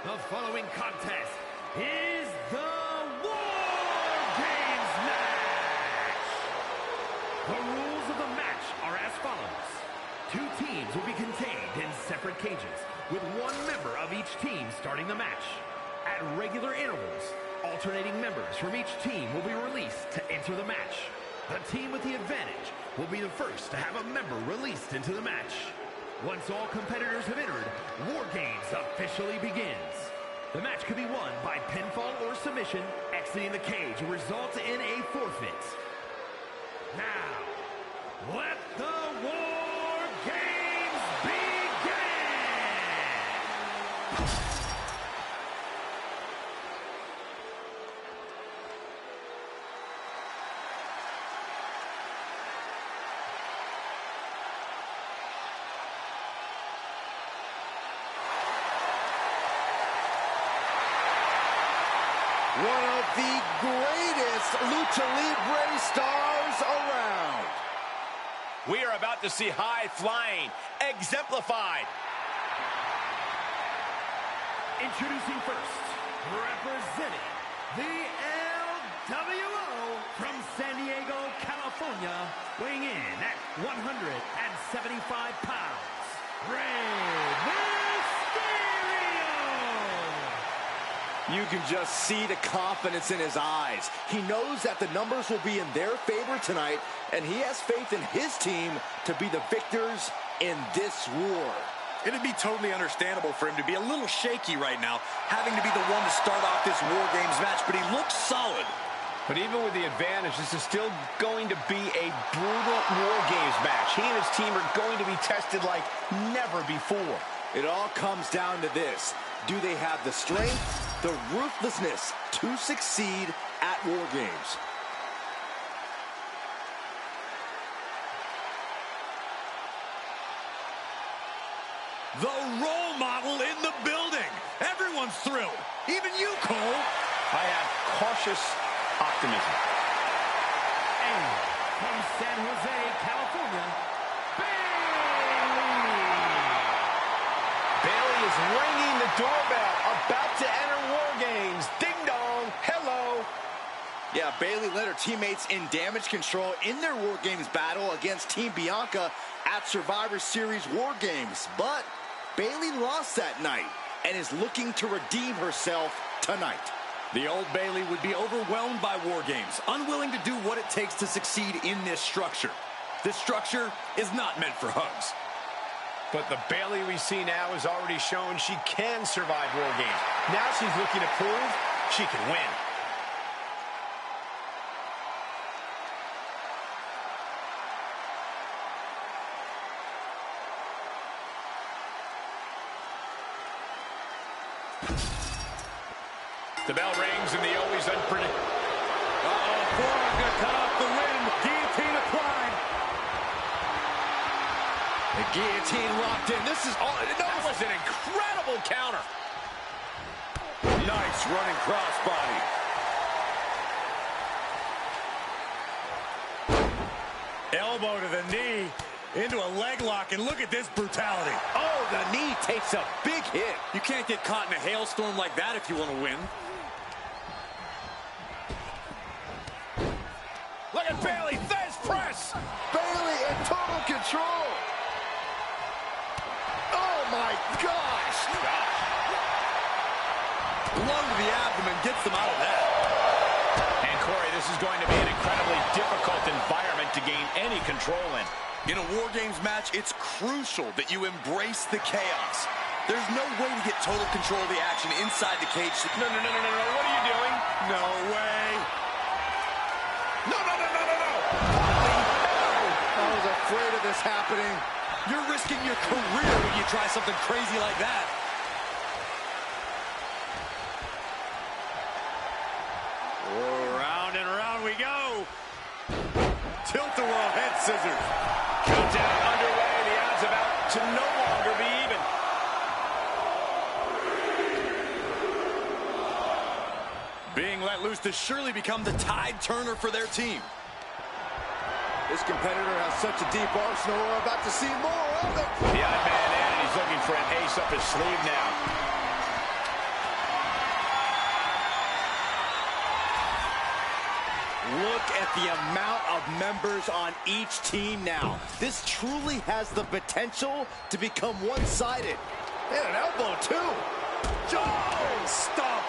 The following contest is the War Games match. The rules of the match are as follows. 2 teams will be contained in separate cages, with 1 member of each team starting the match. At regular intervals, alternating members from each team will be released to enter the match. The team with the advantage will be the first to have a member released into the match. Once all competitors have entered, War Games officially begins. The match could be won by pinfall or submission. Exiting the cage will result in a forfeit. Now, let the War Games begin! One of the greatest Lucha Libre stars around. We are about to see high flying exemplified. Introducing first, representing the LWO from San Diego, California, weighing in at 175 pounds, Rey. You can just see the confidence in his eyes. He knows that the numbers will be in their favor tonight, and he has faith in his team to be the victors in this war. It'd be totally understandable for him to be a little shaky right now, having to be the one to start off this War Games match, but he looks solid. But even with the advantage, this is still going to be a brutal War Games match. He and his team are going to be tested like never before. It all comes down to this. Do they have the strength, the ruthlessness to succeed at War Games? The role model in the building. Everyone's thrilled. Even you, Cole. I have cautious optimism. And from San Jose, California, Bailey is ringing the doorbell, about to enter War Games. Ding dong, hello. Yeah, Bailey led her teammates in damage control in their War Games battle against Team Bianca at Survivor Series War Games. But Bailey lost that night and is looking to redeem herself tonight. The old Bailey would be overwhelmed by War Games, unwilling to do what it takes to succeed in this structure. This structure is not meant for hugs. But the Bailey we see now has already shown she can survive War Games. Now she's looking to prove she can win. The bell rings and the always unpredictable. Forearm gonna cut off the wind. Guillotine applied. The guillotine locked in. This is all. That was an incredible counter. Nice running crossbody. Elbow to the knee. Into a leg lock, and look at this brutality. Oh, the knee takes a big hit. You can't get caught in a hailstorm like that if you want to win. Look at Bailey, Fez press. Bailey in total control. Oh, my gosh. Blow to the abdomen gets them out of that. And Corey, this is going to be an incredibly difficult environment to gain any control in. In a War Games match, it's crucial that you embrace the chaos. There's no way to get total control of the action inside the cage. No, what are you doing? No way. No. I was afraid of this happening. You're risking your career when you try something crazy like that. Round and round we go. Tilt-a-whirl head scissors. Countdown underway. The odds about to no longer be even. Being let loose to surely become the tide turner for their team. This competitor has such a deep arsenal. We're about to see more of it. The odd man in, and he's looking for an ace up his sleeve now. Look at the amount of members on each team now. This truly has the potential to become one-sided. And an elbow, too. Oh, stop.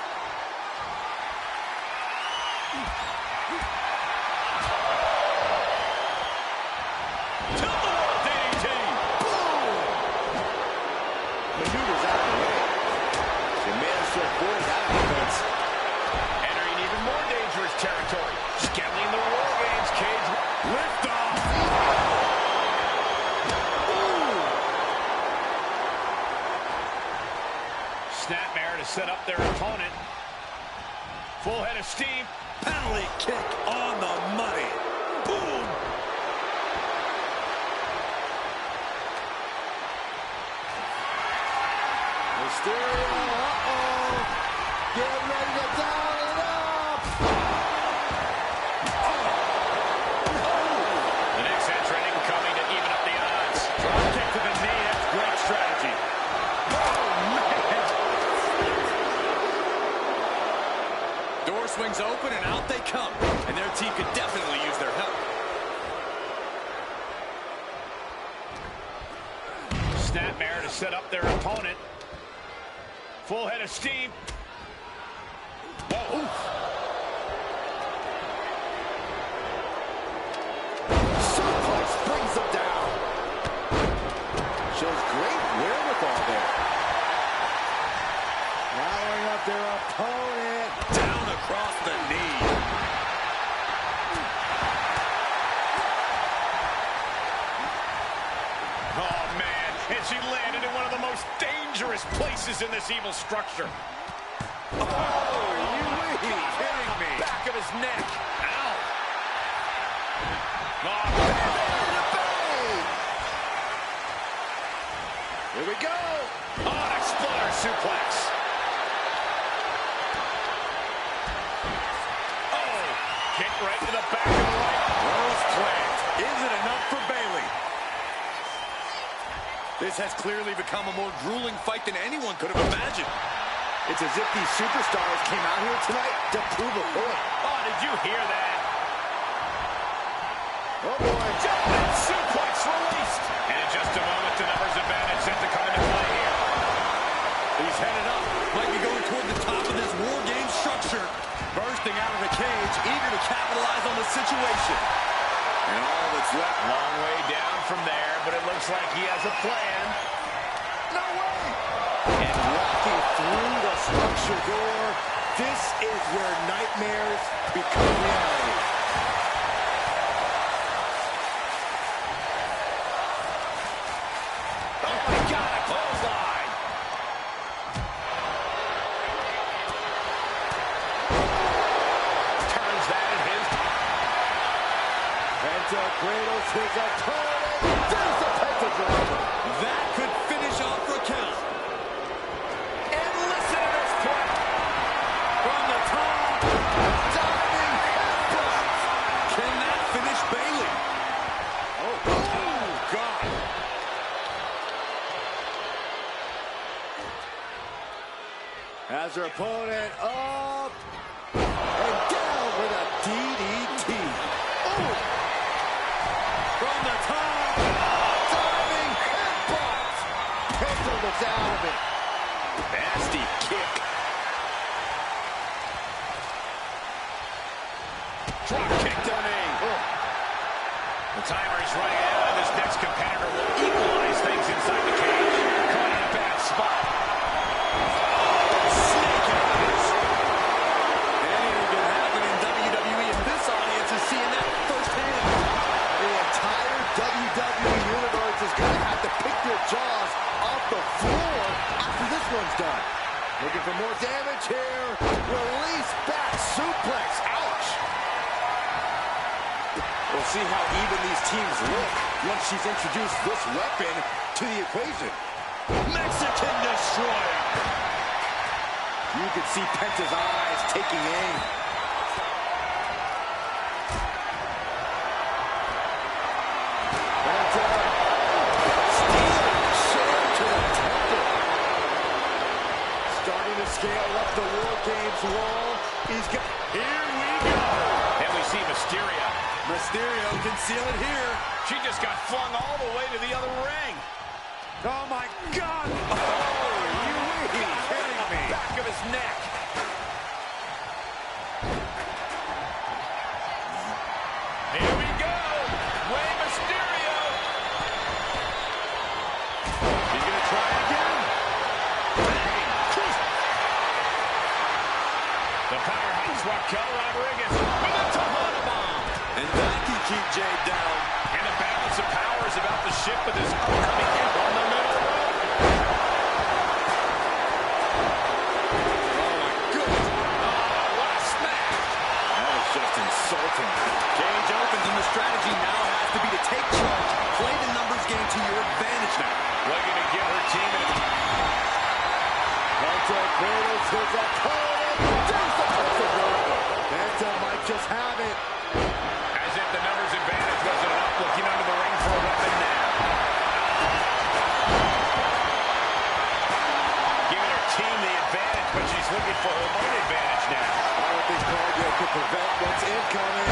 Tilt-a-whirl DDT. Boom. Maneuvers out of the way. They managed to avoid that offense. Entering even more dangerous territory. Scaling the War Games cage. Lift off. Snapmare to set up their opponent. Full head of steam. Penalty kick on the money. Boom. Mysterio, uh-oh. Get ready to dial it up. The next entrant incoming to even up the odds. Drop kick to the knee. That's great strategy. Door swings open and out they come. And their team could definitely use their help. Snapmare to set up their opponent. Full head of steam. Whoa. Suplex brings them down. Shows great wherewithal there. Rallying up their opponent. Down across the knee. Oh, man. And she landed in one of the most dangerous places in this evil structure. Oh, are you kidding me? Back of his neck. Ow. Oh, Here we go. on exploder suplex. Oh, kick right to the back of the right. Rose plant. Is it enough for Bayley? This has clearly become a more grueling fight than anyone could have imagined. It's as if these superstars came out here tonight to prove a point. Oh, did you hear that? Oh, boy. Jumping suplex released. And in just a moment, the numbers advantage set to come into play here. He's headed up. Might be going toward the top of this War Game structure. Bursting out of the cage, eager to capitalize on the situation. And all that's left. Long way down from there, but it looks like he has a plan. No way. And walking through the structure door, this is where nightmares become reality. Oh, my God, a clothesline. Turns that in his. Penta cradles his opponent. There's the pentagram. That could finish off for a count. And listen to this play. From the top. Diving headbutt. Can that finish Bayley? Oh, God. has her opponent up and down with a DDT. Oh! From the top. Diving headbutt. Penta was out of it. Nasty kick. Drop kick to the knee. The timer is running out, and this next competitor will equalize things inside the cage. Caught in a bad spot. Snake eyes. Anything can happen in WWE, and this audience is seeing that firsthand. The entire WWE universe is going to have to pick their jaws off the floor after this one's done. Looking for more damage here. Release back suplex. Ouch. We'll see how even these teams look once she's introduced this weapon to the equation. Mexican Destroyer. You can see Penta's eyes taking aim. Penta. Steel chair to the temple. Starting to scale up the War Games wall. He's got... Here we go. And we see Mysterio. Mysterio can seal it here. She just got flung all the way to the other ring. Oh, my God. Oh, Wwe, kidding me. Back of his neck. Here we go. Wwe Mysterio. He's going to try again. The powerhouse Raquel Rodriguez with a Tejana bomb. And that can keep Jade down. And the balance of power is about to shift with this upcoming hit on the middle rope. Oh, my goodness. Oh, what a smash. That was just insulting. Cage opens, and the strategy now has to be to take charge, play the numbers game to your advantage now. Looking to get her team in. Penta Curtis his opponent. There's the possible. Penta might just have it. As if the numbers advantage wasn't enough, looking under the ring for a weapon now. Giving her team the advantage, but she's looking for her own advantage now. I don't think Cargill could prevent what's incoming.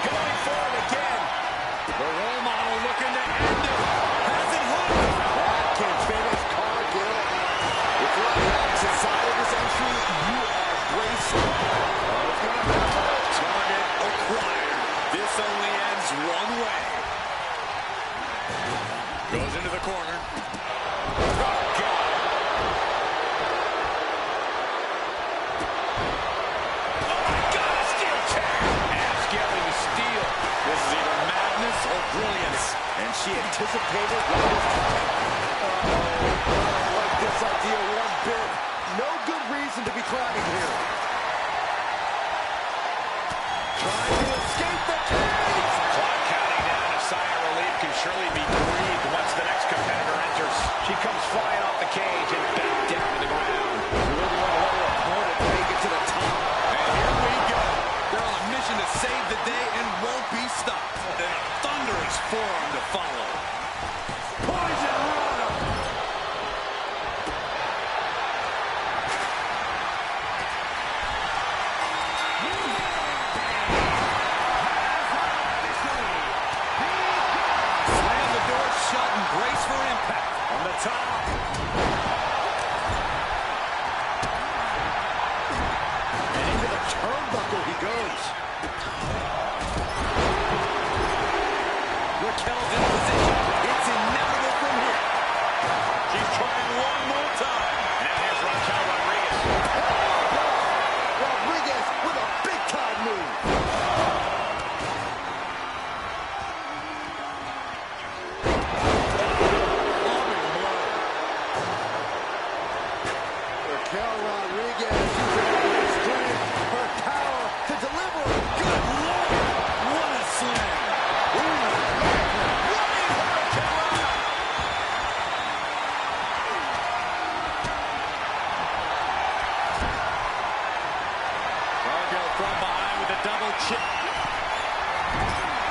Going for it again. The role model looking to end it. Has it hooked. That can finish Cargill. If you're on the opposite side of this entry, you are bracing. Oh, it's gonna happen. Target acquired. This only ends one way. Goes into the corner. Oh, God. Oh, my God, a steel chair. And scaling the steel. This is either madness or brilliance. And she anticipated what was coming. I don't like this idea one bit. No good reason to be clapping here. Trying to escape the cage. Clock counting down. A sigh of relief can surely be breathed once the next competitor enters. She comes flying off the cage and back down to the ground. You really want to let her opponent make it to the top. And here we go. They're on a mission to save the day and won't be stopped. And a thunderous forearm to follow. Poison Rana. Slam the door shut and brace for impact. On the top. And into the turnbuckle he goes. Raquel's in position. It's inevitable from here. She's trying one more time. Now here's Raquel Rodriguez. Rodriguez with a big-time move. Raquel Rodriguez using all her strength, her power to deliver. Good Lord. What a slam. Cargill from behind with a double chip.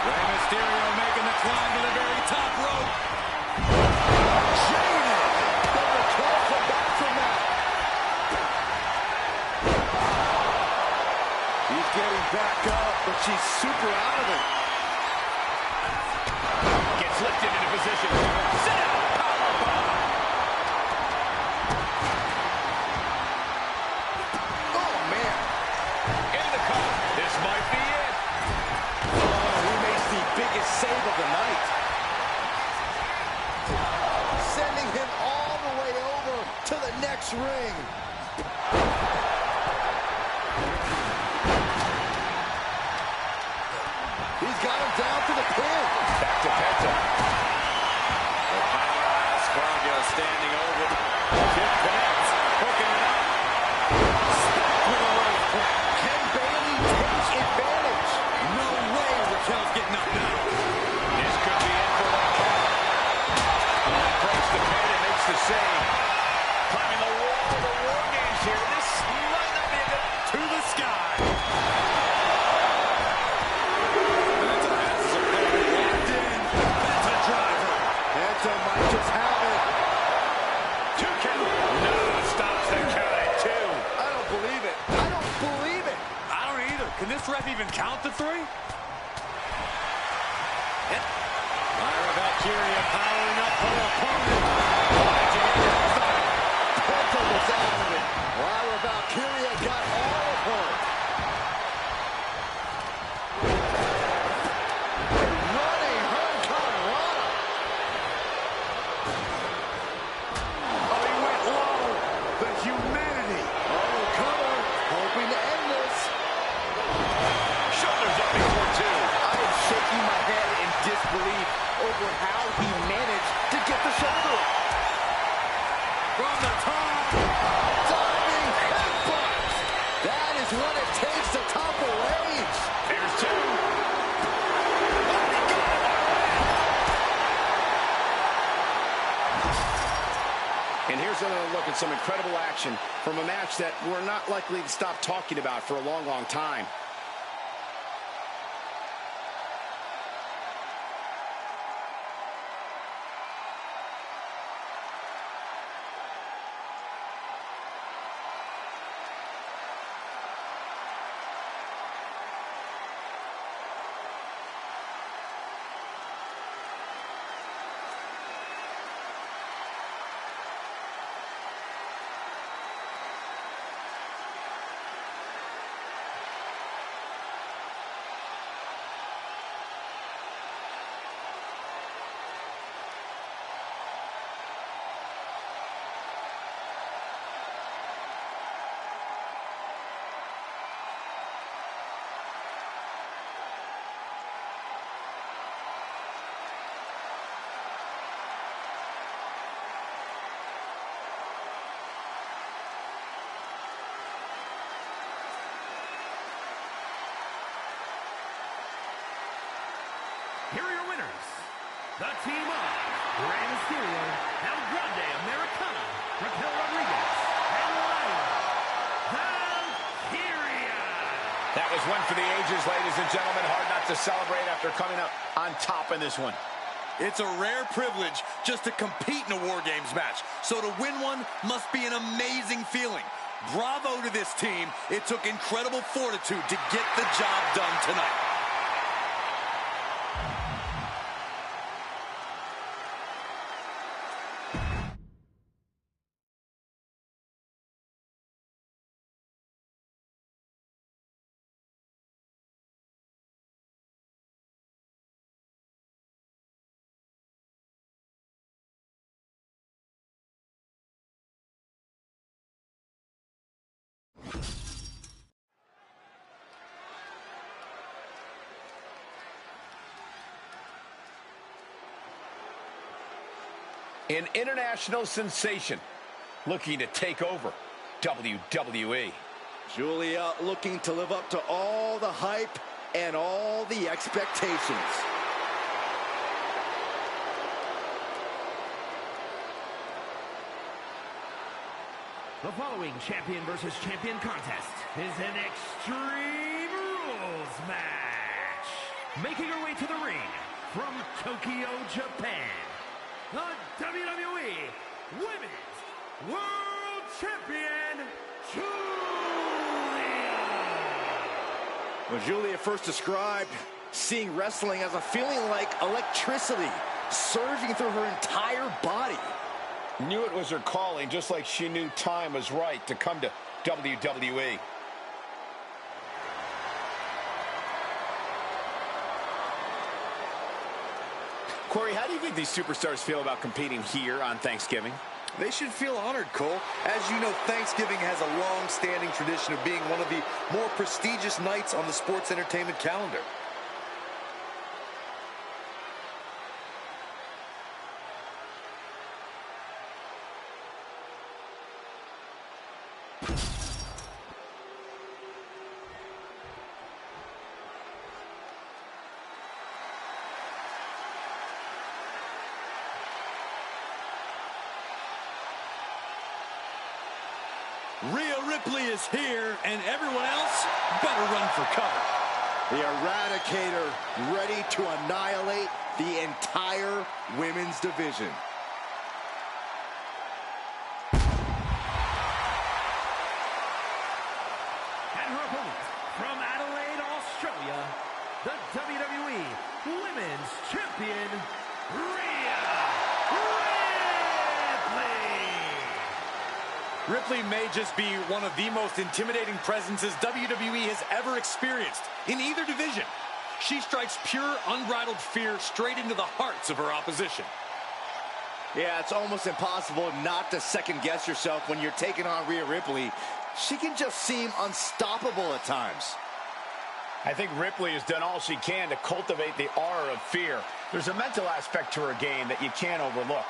Rey Mysterio making the climb to the very top rope. Jaded. But Raquel come back from that. He's getting back up, but she's super out of it. Gets lifted into position. Sit down. Powerbomb. Oh, man. Into the cover. This might be it. Oh, he makes the biggest save of the night. Sending him all the way over to the next ring. He's got him down to the pin. Back to Penta. The powerhouse Cargill standing over. Kick connects. Hooking it up. Stacked with a rope break. Can Bayley take advantage? No way Raquel's getting up now. This could be it for Raquel. Breaks the pin and makes the save. Climbing the wall of the War Games here. This might not be a good... To the sky. Penta has his opponent locked in. Penta driver. Penta might just have it. To Can this ref even count the 3? Lyra Valkyria powering up her opponent. Penta was out of it. Lyra Valkyria got all of her. Running Hurricane Rana. Oh, he went low. The humanity. Oh, cover. Hoping to end this. Shoulders up before 2. I am shaking my head in disbelief over how he managed to get the shoulder up. From the top. Diving headbutt. That is what it takes to topple Rage. Here's 2. And here's another look at some incredible action from a match that we're not likely to stop talking about for a long, long time. Here are your winners. The team of Rey Mysterio, El Grande Americana, Raquel Rodriguez, and Lyra Valkyria. That was one for the ages, ladies and gentlemen. Hard not to celebrate after coming up on top in this one. It's a rare privilege just to compete in a War Games match. So to win one must be an amazing feeling. Bravo to this team. It took incredible fortitude to get the job done tonight. An international sensation looking to take over WWE. Julia looking to live up to all the hype and all the expectations. The following champion versus champion contest is an Extreme Rules match. Making her way to the ring from Tokyo, Japan, the WWE Women's World Champion, Julia. When Julia first described seeing wrestling as a feeling like electricity surging through her entire body. Knew it was her calling, just like she knew time was right to come to WWE. Corey, how do you think these superstars feel about competing here on Thanksgiving? They should feel honored, Cole. As you know, Thanksgiving has a long-standing tradition of being one of the more prestigious nights on the sports entertainment calendar. Rhea Ripley is here, and everyone else better run for cover. The Eradicator ready to annihilate the entire women's division. And her opponent from Adelaide, Ripley may just be one of the most intimidating presences WWE has ever experienced in either division. She strikes pure, unbridled fear straight into the hearts of her opposition. Yeah, it's almost impossible not to second-guess yourself when you're taking on Rhea Ripley. She can just seem unstoppable at times. I think Ripley has done all she can to cultivate the aura of fear. There's a mental aspect to her game that you can't overlook.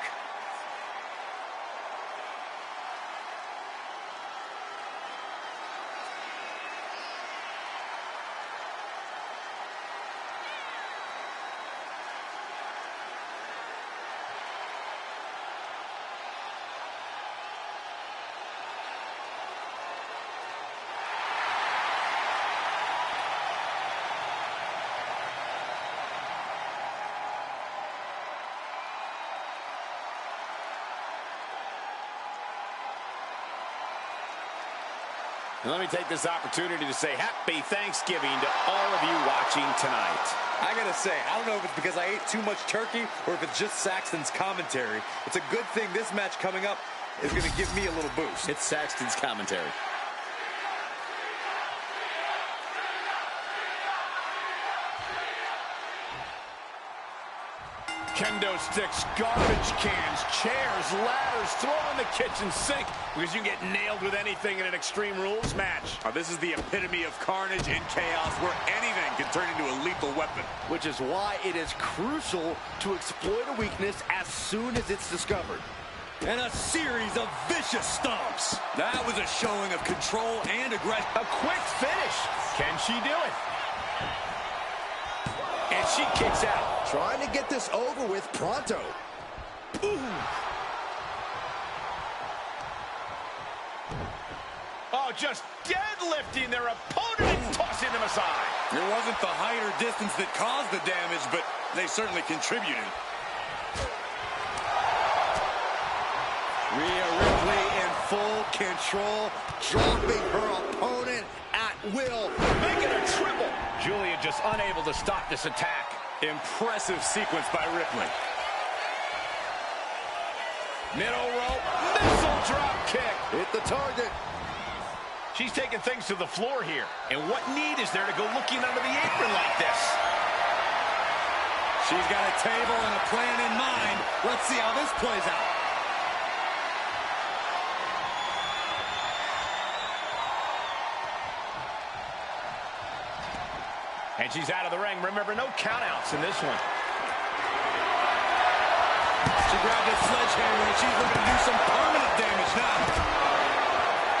And let me take this opportunity to say happy Thanksgiving to all of you watching tonight. I gotta say, I don't know if it's because I ate too much turkey or if it's just Saxton's commentary. It's a good thing this match coming up is gonna give me a little boost. It's Saxton's commentary. Kendo sticks, garbage cans, chairs, ladders, throw in the kitchen sink because you can get nailed with anything in an Extreme Rules match. This is the epitome of carnage and chaos where anything can turn into a lethal weapon. Which is why it is crucial to exploit a weakness as soon as it's discovered. And a series of vicious stomps. That was a showing of control and aggression. A quick finish. Can she do it? And she kicks out. Trying to get this over with pronto. Ooh. Oh, just deadlifting their opponent and tossing them aside. It wasn't the height or distance that caused the damage, but they certainly contributed. Rhea Ripley in full control, dropping her opponent at will. Making a triple. Julia just unable to stop this attack. Impressive sequence by Ripley. Middle rope, missile drop kick. Hit the target. She's taking things to the floor here. And what need is there to go looking under the apron like this? She's got a table and a plan in mind. Let's see how this plays out. And she's out of the ring. Remember, no countouts in this one. She grabbed a sledgehammer and she's looking to do some permanent damage now.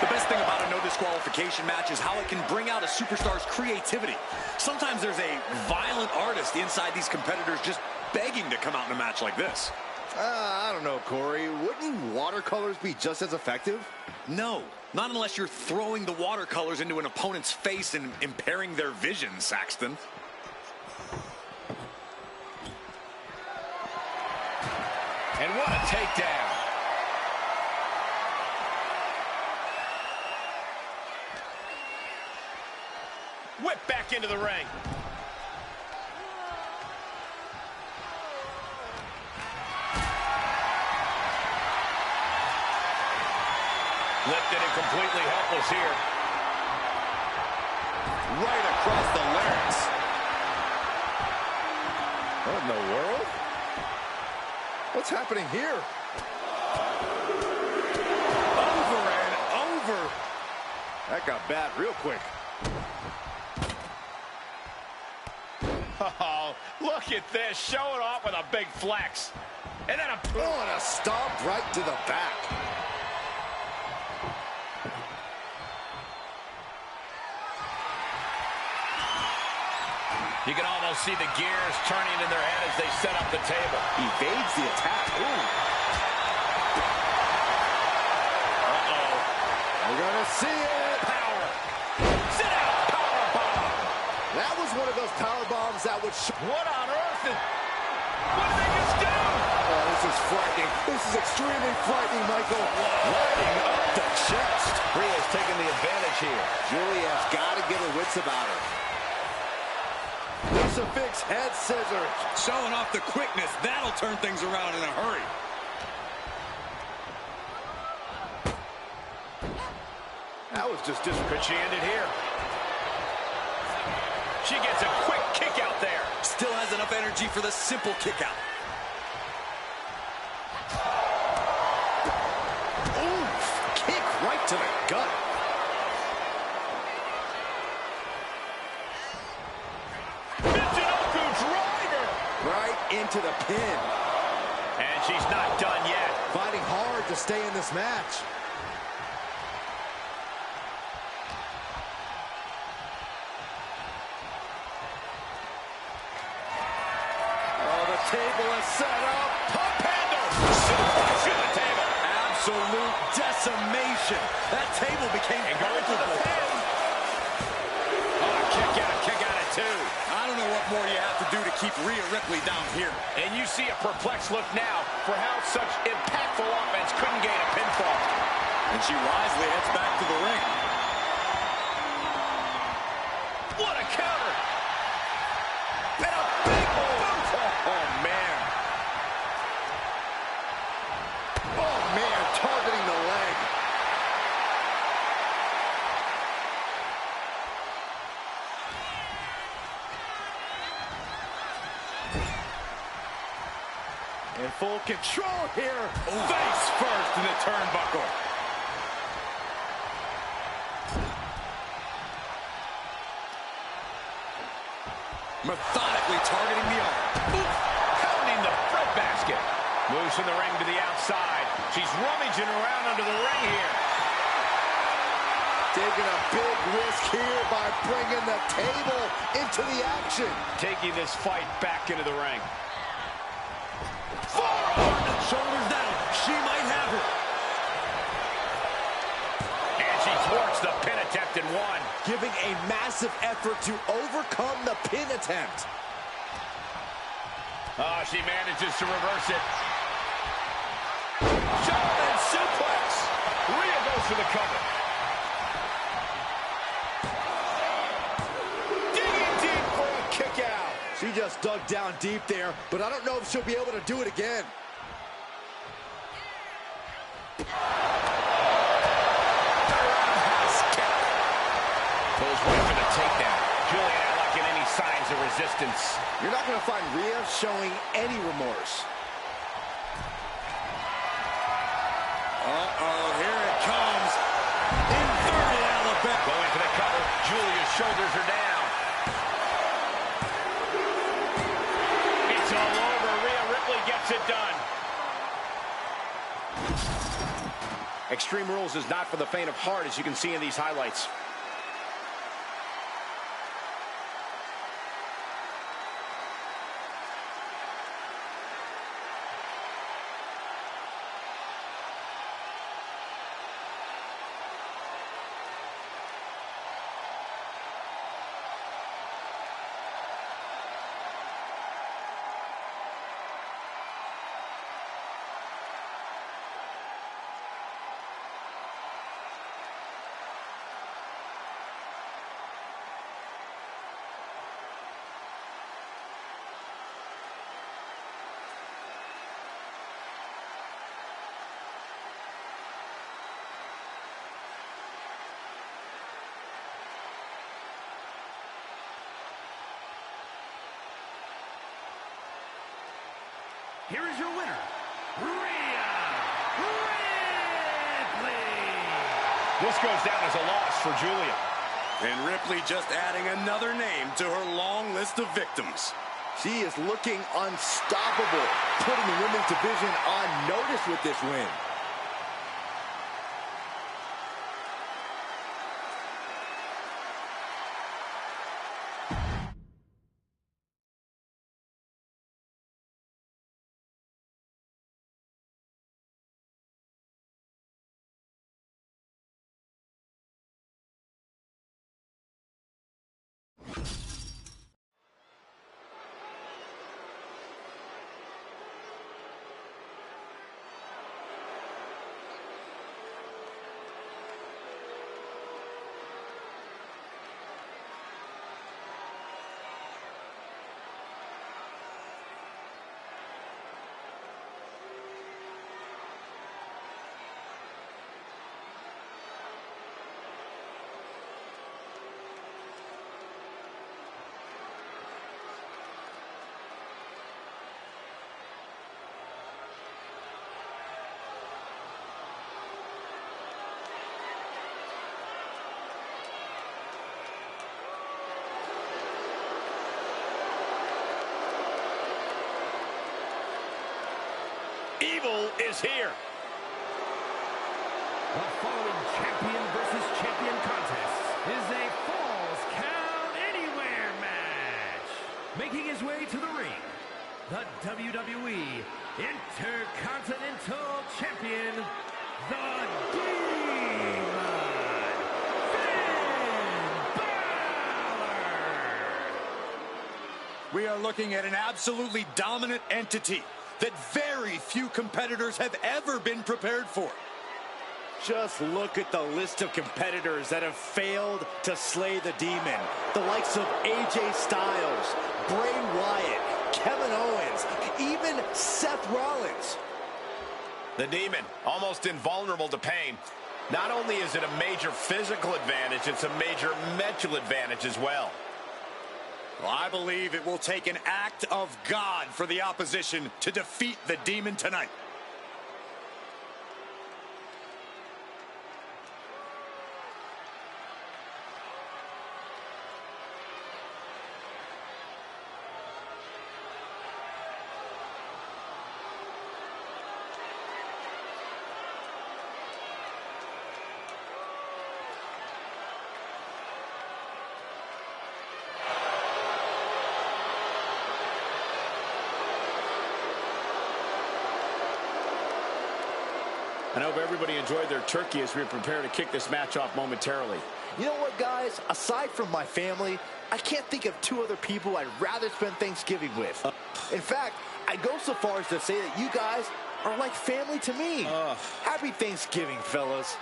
The best thing about a no disqualification match is how it can bring out a superstar's creativity. Sometimes there's a violent artist inside these competitors just begging to come out in a match like this. I don't know, Corey. Wouldn't watercolors be just as effective? No, not unless you're throwing the watercolors into an opponent's face and impairing their vision, Saxton. And what a takedown. Whip back into the ring. Lifted and completely helpless here. Right across the larynx. What in the world? What's happening here? Over and over. That got bad real quick. Oh, look at this. Showing off with a big flex. And then a stomp right to the back. You can almost see the gears turning in their head as they set up the table. Evades the attack. Ooh. Uh-oh. We're going to see it. Power. Sit out. Power bomb. That was one of those power bombs that would... What on earth? What did they just do? Oh, this is frightening. This is extremely frightening, Michael. Lighting up the chest. Rhea's taking the advantage here. Julia's got to get her wits about her. Crucifix head scissors. Showing off the quickness. That'll turn things around in a hurry. that was just Could she end it here? She gets a quick kick out there. Still has enough energy for the simple kick out. Oof, kick right to the gut. Michinoku driver. Right into the pin. And she's not done yet. Fighting hard to stay in this match. Table is set up. Pump handle. Suplex to the table. Absolute decimation. That table became going to the pin. Oh, kick out at two. I don't know what more you have to do to keep Rhea Ripley down here. And you see a perplexed look now for how such impactful offense couldn't gain a pinfall. And she wisely heads back to the ring. What a counter. And a big boot. Oh, man. Oh, man, targeting the leg. In full control here. Face first in the turnbuckle. Methodically targeting the arm. Pounding the front basket. Moves from the ring to the outside. She's rummaging around under the ring here. Taking a big risk here by bringing the table into the action. Taking this fight back into the ring. Forearm and shoulders down. She might have it. And she thwarts the pin attempt in one. Giving a massive effort to overcome the pin attempt. Oh, she manages to reverse it. German suplex. Rhea goes for the cover. Digging deep for a kick out. She just dug down deep there, but I don't know if she'll be able to do it again. Goes right for the takedown. Julia not liking any signs of resistance. You're not going to find Rhea showing any remorse. Uh-oh, here it comes. Inverted Alabama. Going for the cover. Julia's shoulders are down. It's all over. Rhea Ripley gets it done. Extreme Rules is not for the faint of heart, as you can see in these highlights. Here is your winner, Rhea Ripley. This goes down as a loss for Julia. And Ripley just adding another name to her long list of victims. She is looking unstoppable, putting the women's division on notice with this win. Evil is here. The following champion versus champion contest is a Falls Count Anywhere match. Making his way to the ring, the WWE Intercontinental Champion, the Demon, Finn Balor. We are looking at an absolutely dominant entity that very few competitors have ever been prepared for. Just look at the list of competitors that have failed to slay the Demon. The likes of AJ Styles, Bray Wyatt, Kevin Owens, even Seth Rollins. The Demon, almost invulnerable to pain. Not only is it a major physical advantage, it's a major mental advantage as well. Well, I believe it will take an act of God for the opposition to defeat the Demon tonight. I hope everybody enjoyed their turkey as we prepare to kick this match off momentarily. You know what, guys? Aside from my family, I can't think of two other people I'd rather spend Thanksgiving with. In fact, I'd go so far as to say that you guys are like family to me. Happy Thanksgiving, fellas.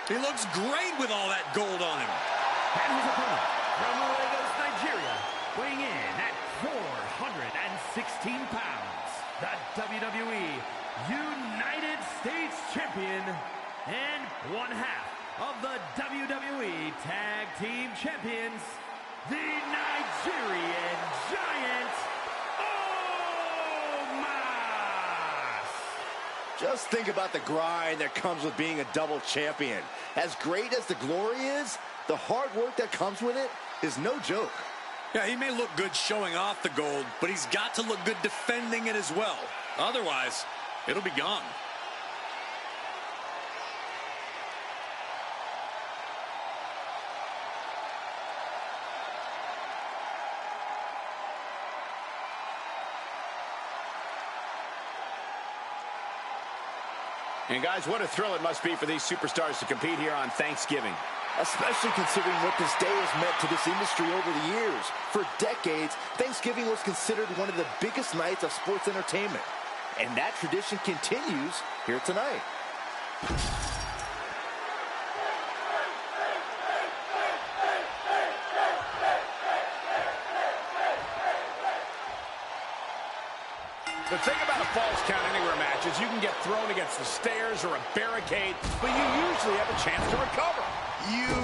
He looks great with all that gold on him. And his opponent from Lagos, Nigeria, weighing in at 416 pounds, the WWE United States Champion and one half of the WWE Tag Team Champions, the Nigerian Giant, Omos. Just think about the grind that comes with being a double champion. As great as the glory is, the hard work that comes with it is no joke. Yeah, he may look good showing off the gold, but he's got to look good defending it as well. Otherwise, it'll be gone. And guys, what a thrill it must be for these superstars to compete here on Thanksgiving. Especially considering what this day has meant to this industry over the years. For decades, Thanksgiving was considered one of the biggest nights of sports entertainment. And that tradition continues here tonight. The thing about a Falls Count Anywhere match is you can get thrown against the stairs or a barricade, but you usually have a chance to recover.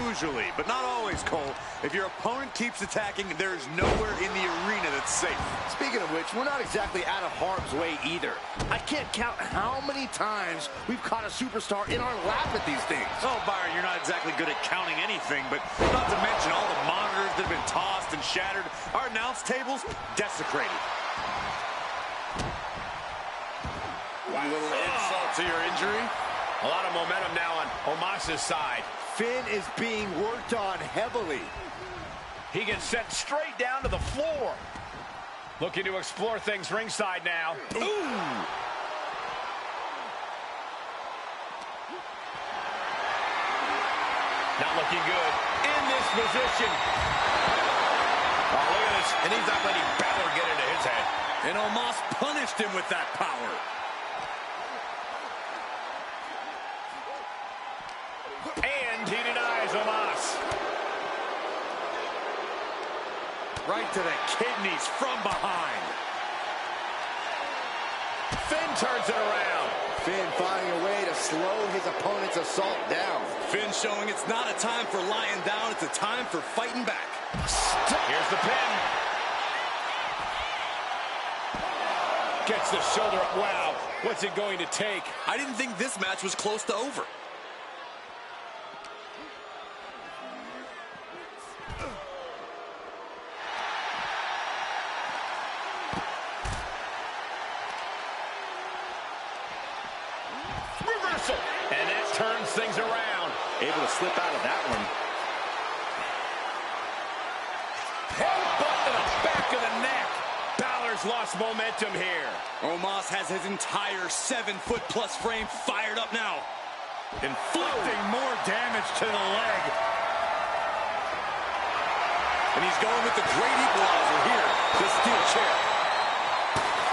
Usually, but not always, Cole. If your opponent keeps attacking, there's nowhere in the arena that's safe. Speaking of which, we're not exactly out of harm's way either. I can't count how many times we've caught a superstar in our lap at these things. Oh, Byron, you're not exactly good at counting anything, but not to mention all the monitors that have been tossed and shattered. Our announce tables desecrated. A little insult to your injury. A lot of momentum now on Omos' side. Finn is being worked on heavily. He gets sent straight down to the floor. Looking to explore things ringside now. Ooh! Not looking good in this position. Oh, look at this. And he's not letting Balor get into his head. And Omos punished him with that power. And he denies Omos. Right to the kidneys from behind. Finn turns it around. Finn finding a way to slow his opponent's assault down. Finn showing it's not a time for lying down, it's a time for fighting back. Here's the pin. Gets the shoulder up. Wow, what's it going to take? I didn't think this match was close to over. Reversal. And that turns things around. Able to slip out of that one. Headbutt to the back of the neck. Balor's lost momentum here. Omos has his entire 7-foot-plus frame fired up now. Inflicting more damage to the leg. And he's going with the great equalizer here. The steel chair.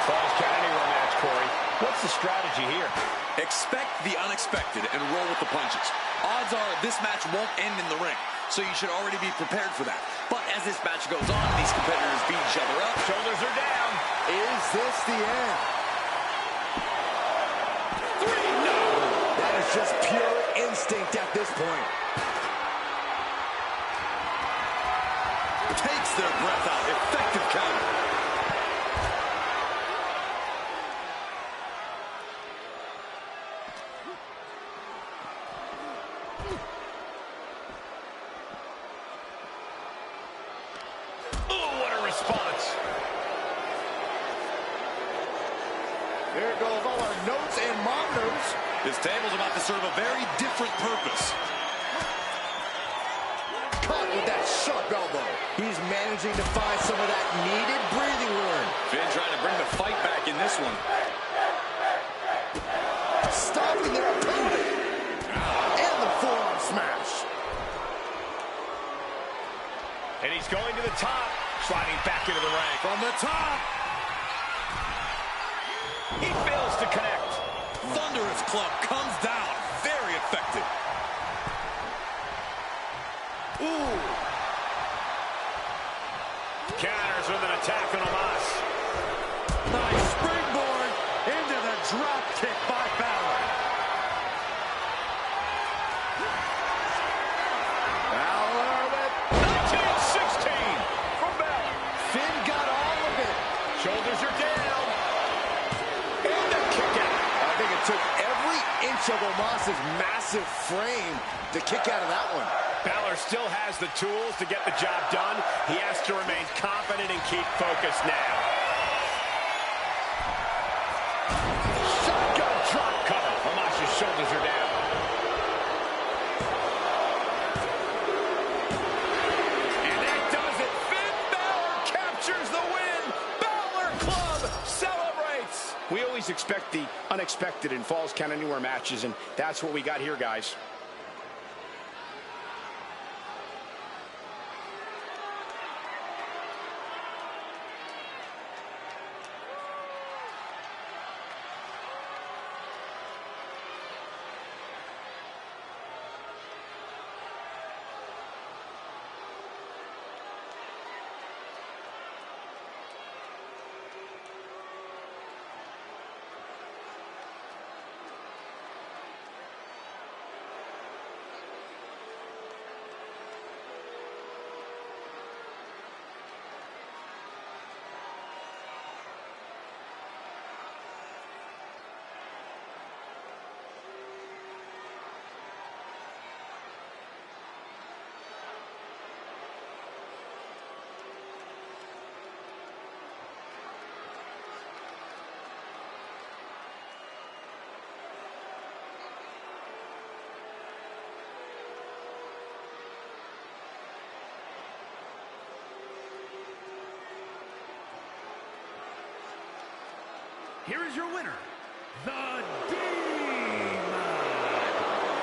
Falls count anywhere match, Corey. What's the strategy here? Expect the unexpected and roll with the punches. Odds are this match won't end in the ring, so you should already be prepared for that. But as this match goes on, these competitors beat each other up. Shoulders are down. Is this the end? 3, no! That is just pure instinct at this point. Takes their breath out. Effective counter. There goes all our notes and monitors. This table's about to serve a very different purpose. Caught with that sharp elbow. He's managing to find some of that needed breathing room. Finn trying to bring the fight back in this one. Stopping their opponent. And the forearm smash. And he's going to the top. Sliding back into the ring. From the top. He fails to connect. Thunderous club comes down. Very effective. Ooh. Counters with an attack on Omos. Nice springboard into the drop kick by Balor. Balor with 1916 from Balor. Finn got all of it. Shoulders are down. And a kick out. I think it took every inch of Omos's massive frame to kick out of that one. Balor still has the tools to get the job done. He has to remain confident and keep focused now. Shotgun drop cover. Omos's shoulders are down. And that does it. Finn Balor captures the win. Balor Club celebrates. We always expect the unexpected in Falls Count Anywhere matches, and that's what we got here, guys. Here is your winner, the Demon,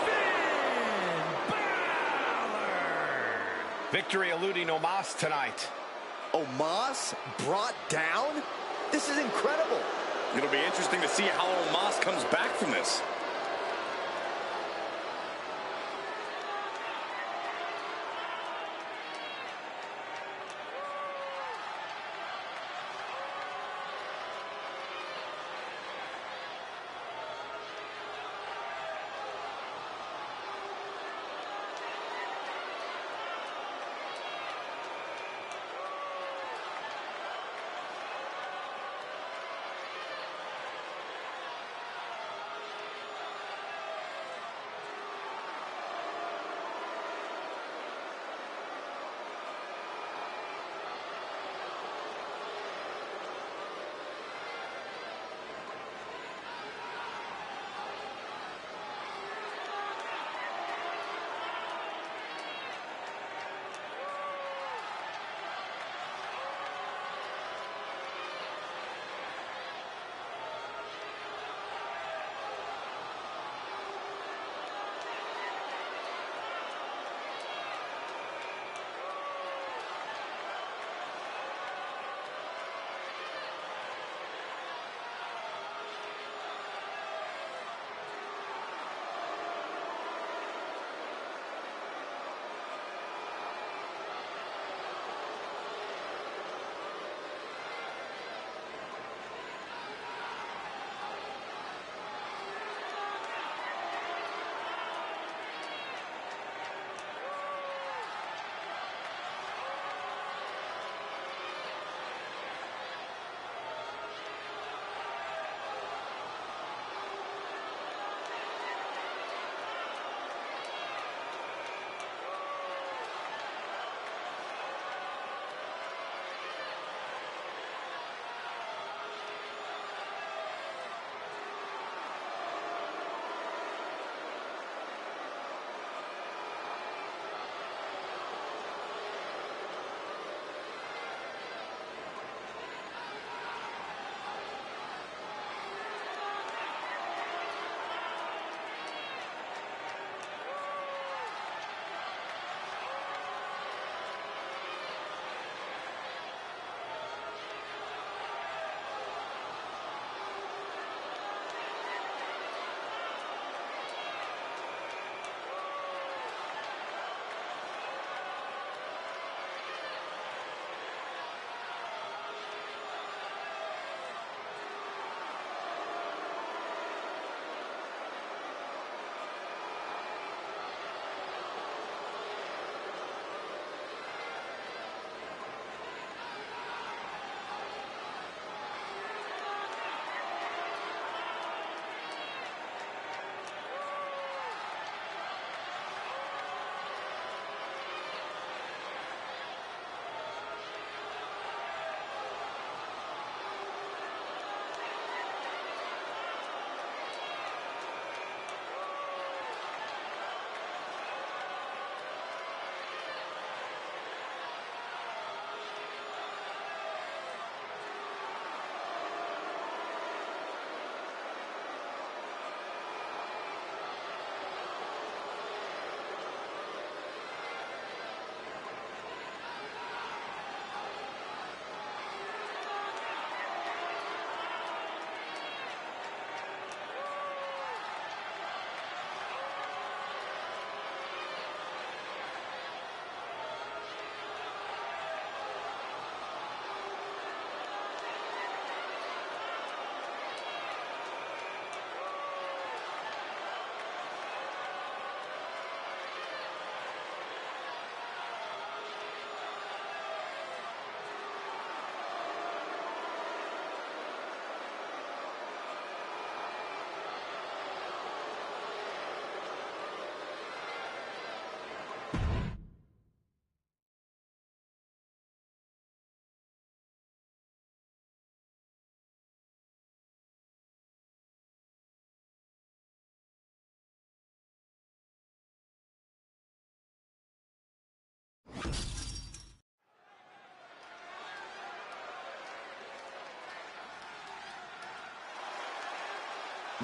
Finn Balor. Victory eluding Omos tonight. Omos brought down? This is incredible. It'll be interesting to see how Omos comes back from this.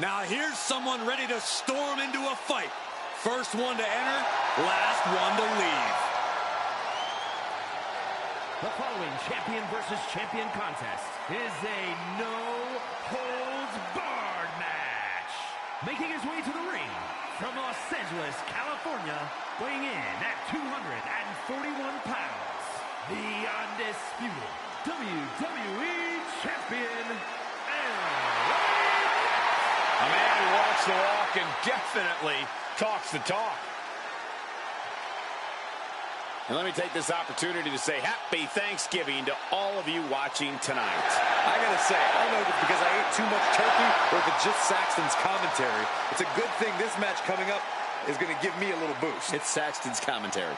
Now here's someone ready to storm into a fight. First one to enter, last one to leave. The following champion versus champion contest is a no-holds-barred match. Making his way to the ring from Los Angeles, California, weighing in at 241 pounds, the undisputed WWE Champion, A man who walks the walk and definitely talks the talk. And let me take this opportunity to say happy Thanksgiving to all of you watching tonight. I gotta say, I don't know if it's because I ate too much turkey or if it's just Saxton's commentary. It's a good thing this match coming up is going to give me a little boost. It's Saxton's commentary.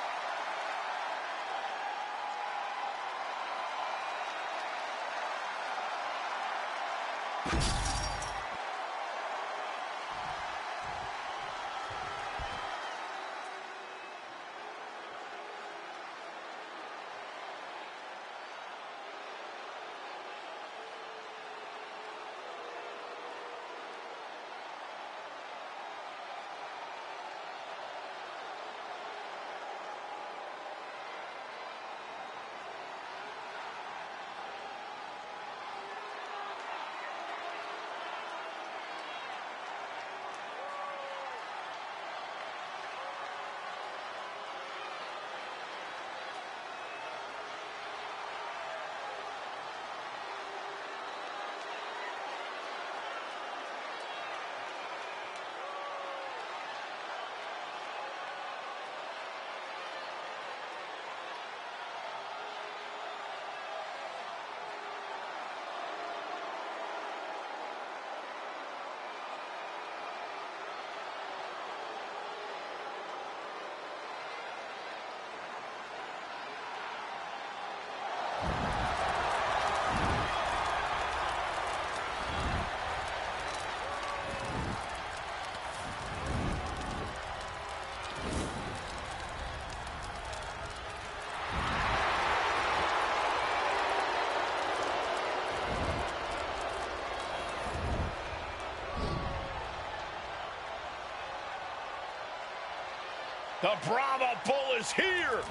The Brahma Bull is here.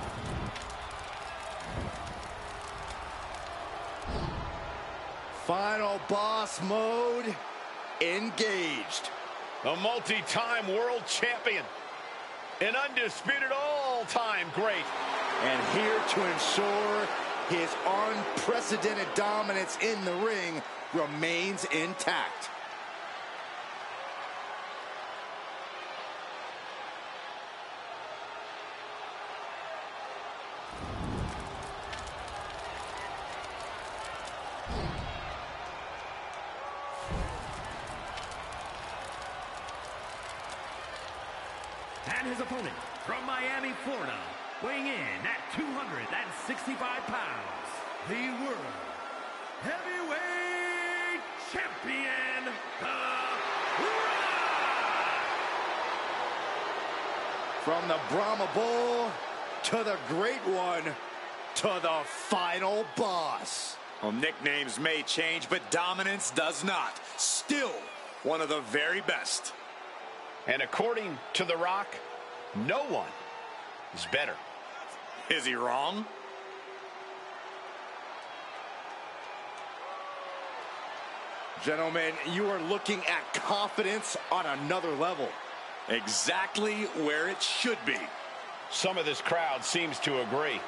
Final boss mode engaged. A multi-time world champion. An undisputed all-time great. And here to ensure his unprecedented dominance in the ring remains intact. and his opponent from Miami, Florida, weighing in at 265 pounds, the World Heavyweight Champion, The Rock! From the Brahma Bull to the Great One to the final boss. Well, nicknames may change, but dominance does not. Still one of the very best. And according to The Rock, no one is better. Is he wrong? Gentlemen, you are looking at confidence on another level. Exactly where it should be. Some of this crowd seems to agree.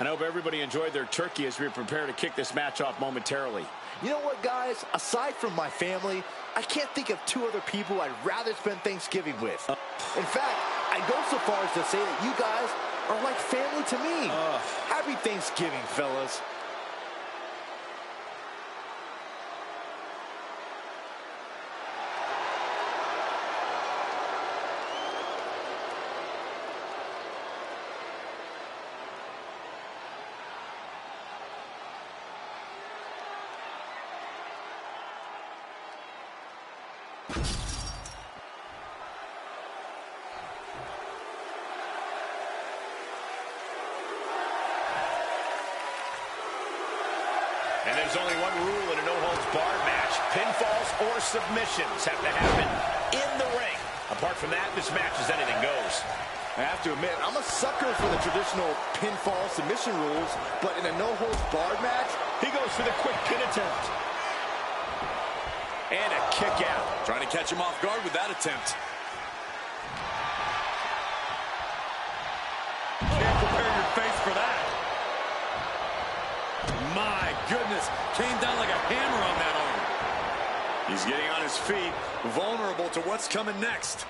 I hope everybody enjoyed their turkey as we prepare to kick this match off momentarily. You know what, guys? Aside from my family, I can't think of two other people I'd rather spend Thanksgiving with. In fact, I'd go so far as to say that you guys are like family to me. Happy Thanksgiving, fellas. And there's only one rule in a no-holds-barred match. Pinfalls or submissions have to happen in the ring. Apart from that, this match is anything goes. I have to admit, I'm a sucker for the traditional pinfall submission rules, but in a no-holds-barred match, He goes for the quick pin attempt. And a kick out. Trying to catch him off guard with that attempt. Can't prepare your face for that. My goodness, came down like a hammer on that arm. He's getting on his feet, vulnerable to what's coming next.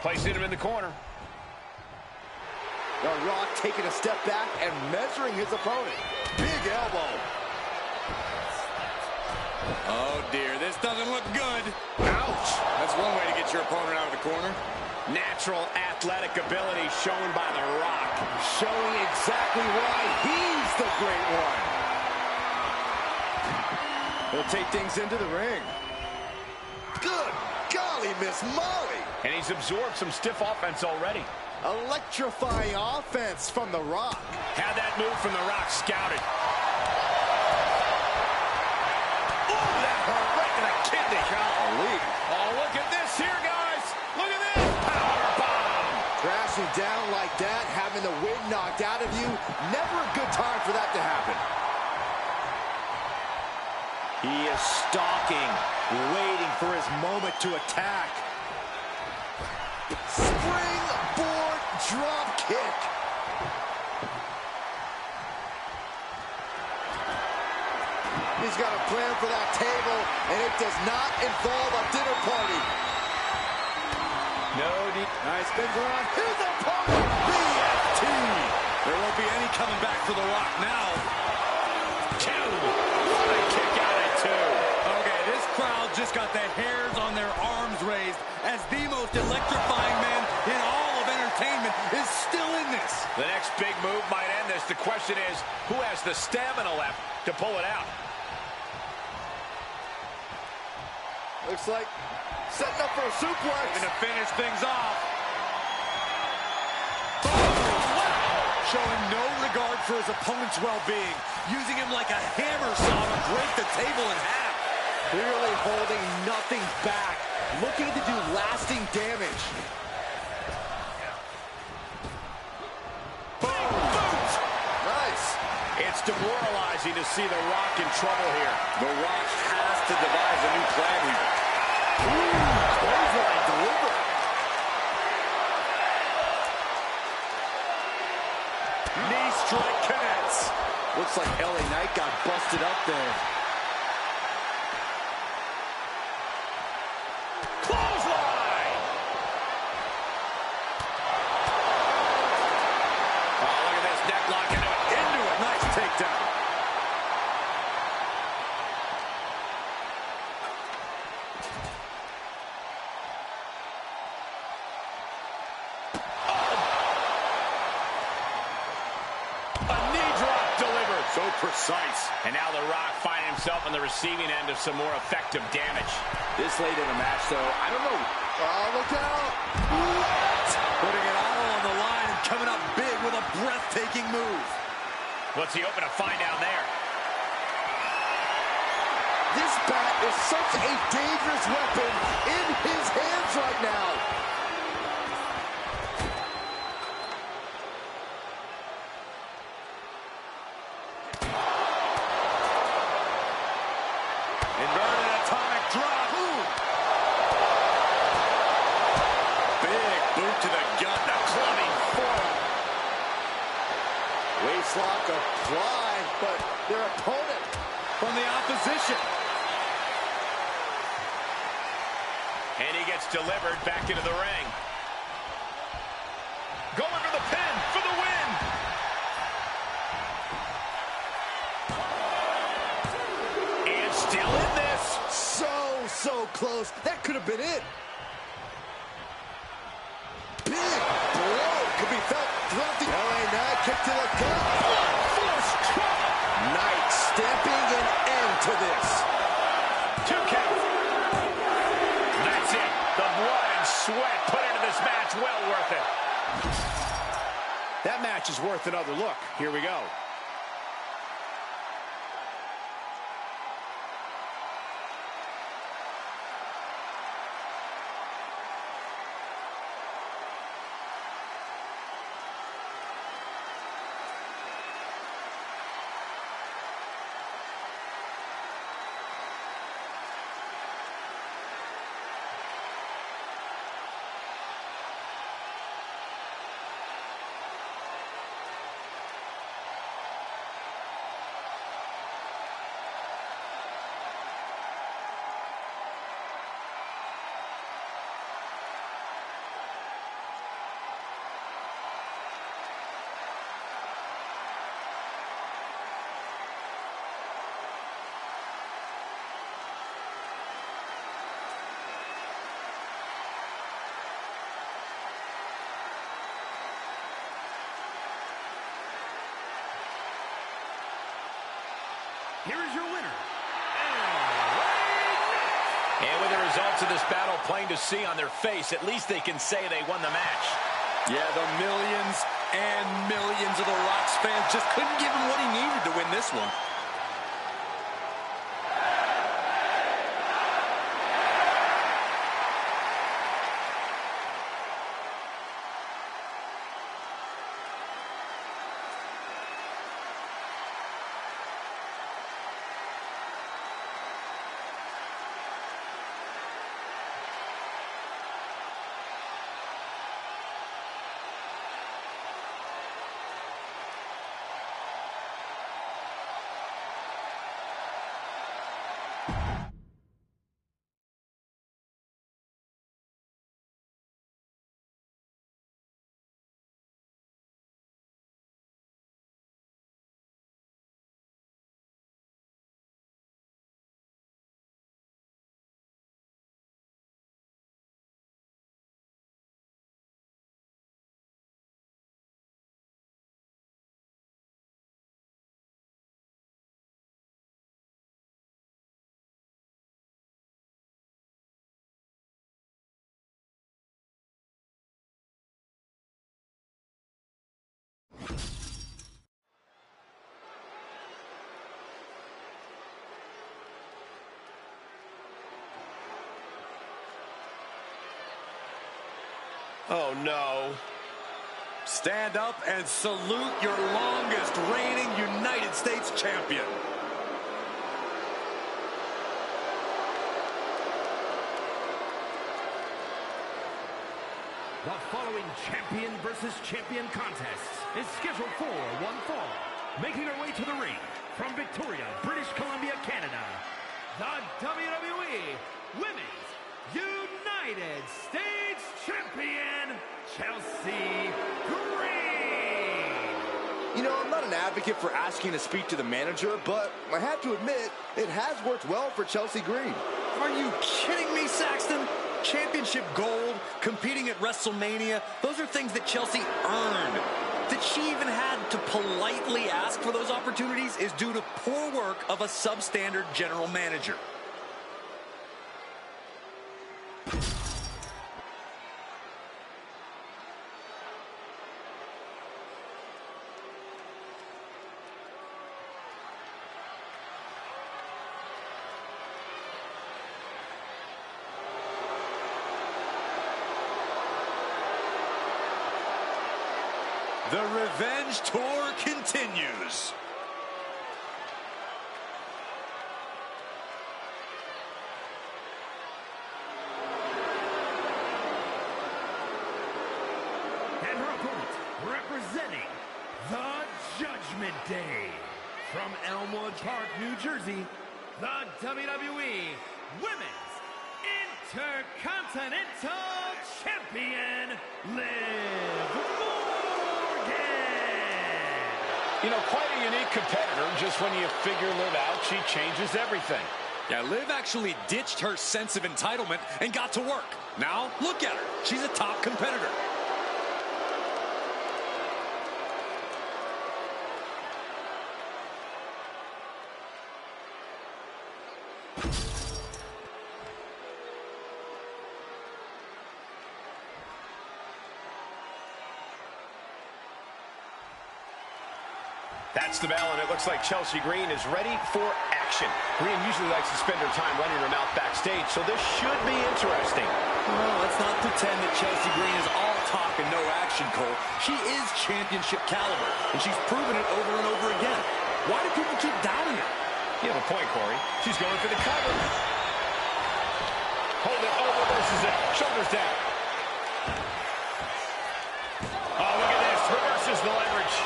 Placing him in the corner. The Rock taking a step back and measuring his opponent. Big elbow. Oh dear, this doesn't look good. Ouch. That's one way to get your opponent out of the corner. Natural athletic ability shown by The Rock. Showing exactly why he's the great one. He'll take things into the ring. Good golly, Miss Molly. And he's absorbed some stiff offense already. Electrifying offense from The Rock. Had that move from The Rock scouted. Ooh, that hurt right in the kidney. Golly. Oh, look at this here, guys. Look at this. Power bomb. Crashing down like that, having the wind knocked out of you, never a good time for that to happen. He is stalking, waiting for his moment to attack. Springboard drop kick. He's got a plan for that table, and it does not involve a dinner party. No deep. Nice big run. His opponent, BFT. There won't be any coming back for The Rock now. Two. What a kick out at two. Okay, this crowd just got the hairs on their arms raised as the most electrifying man in all of entertainment is still in this. The next big move might end this. The question is, who has the stamina left to pull it out? Looks like setting up for a suplex. Going to finish things off. Showing no regard for his opponent's well-being. Using him like a hammer saw to break the table in half. Clearly holding nothing back. Looking to do lasting damage. Boom! Boom! Nice. It's demoralizing to see The Rock in trouble here. The Rock has to devise a new plan here. Clothesline delivered. Knee strike connects. Looks like LA Knight got busted up there. Clothesline! Oh, look at this. Neck lock into it. Into it. Nice takedown. A knee drop delivered. So precise. And now The Rock finding himself on the receiving end of some more effective damage. This late in the match, though, I don't know. Oh, look out. What? Putting it all on the line and coming up big with a breathtaking move. What's he open to find down there? This bat is such a dangerous weapon in his hands right now. Inverted atomic drop. Big boot to the gut. The clubbing forearm. Waistlock applied, but their opponent From the opposition. And he gets delivered back into the ring. Going for the pin for the win. And still in this. so close. That could have been it. Big blow could be felt throughout the LA Knight. Kick to the gut. Force trauma. Knight stamping an end to this. 2 count. That's it. The blood and sweat put into this match, well worth it. That match is worth another look. Here we go. Here is your winner. And with the results of this battle plain to see on their face, at least they can say they won the match. Yeah, the millions and millions of the Rocks fans just couldn't give him what he needed to win this one. Oh, no. Stand up and salute your longest reigning United States champion. The following champion versus champion contest is scheduled for one fall. Making her way to the ring from Victoria, British Columbia, Canada, the WWE Women's United States Champion, Chelsea Green. You know, I'm not an advocate for asking to speak to the manager, but I have to admit, it has worked well for Chelsea Green. Are you kidding me, Saxton? Championship gold, competing at WrestleMania, those are things that Chelsea earned. That she even had to politely ask for those opportunities is due to poor work of a substandard general manager. The Revenge Tour continues. And her opponent, representing the Judgment Day, from Elmwood Park, New Jersey, the WWE Women's Intercontinental Champion, Liv Morgan. You know, quite a unique competitor. Just when you figure Liv out, she changes everything. Yeah, Liv actually ditched her sense of entitlement and got to work. Now, look at her. She's a top competitor. That's the bell, and it looks like Chelsea Green is ready for action. Green usually likes to spend her time running her mouth backstage, so this should be interesting. Well, let's not pretend that Chelsea Green is all talk and no action, Cole. She is championship caliber, and she's proven it over and over again. Why do people keep doubting her? You have a point, Corey. She's going for the cover. Hold it. Oh, reverses it. Shoulders down. Oh, look at this. Reverses the leverage.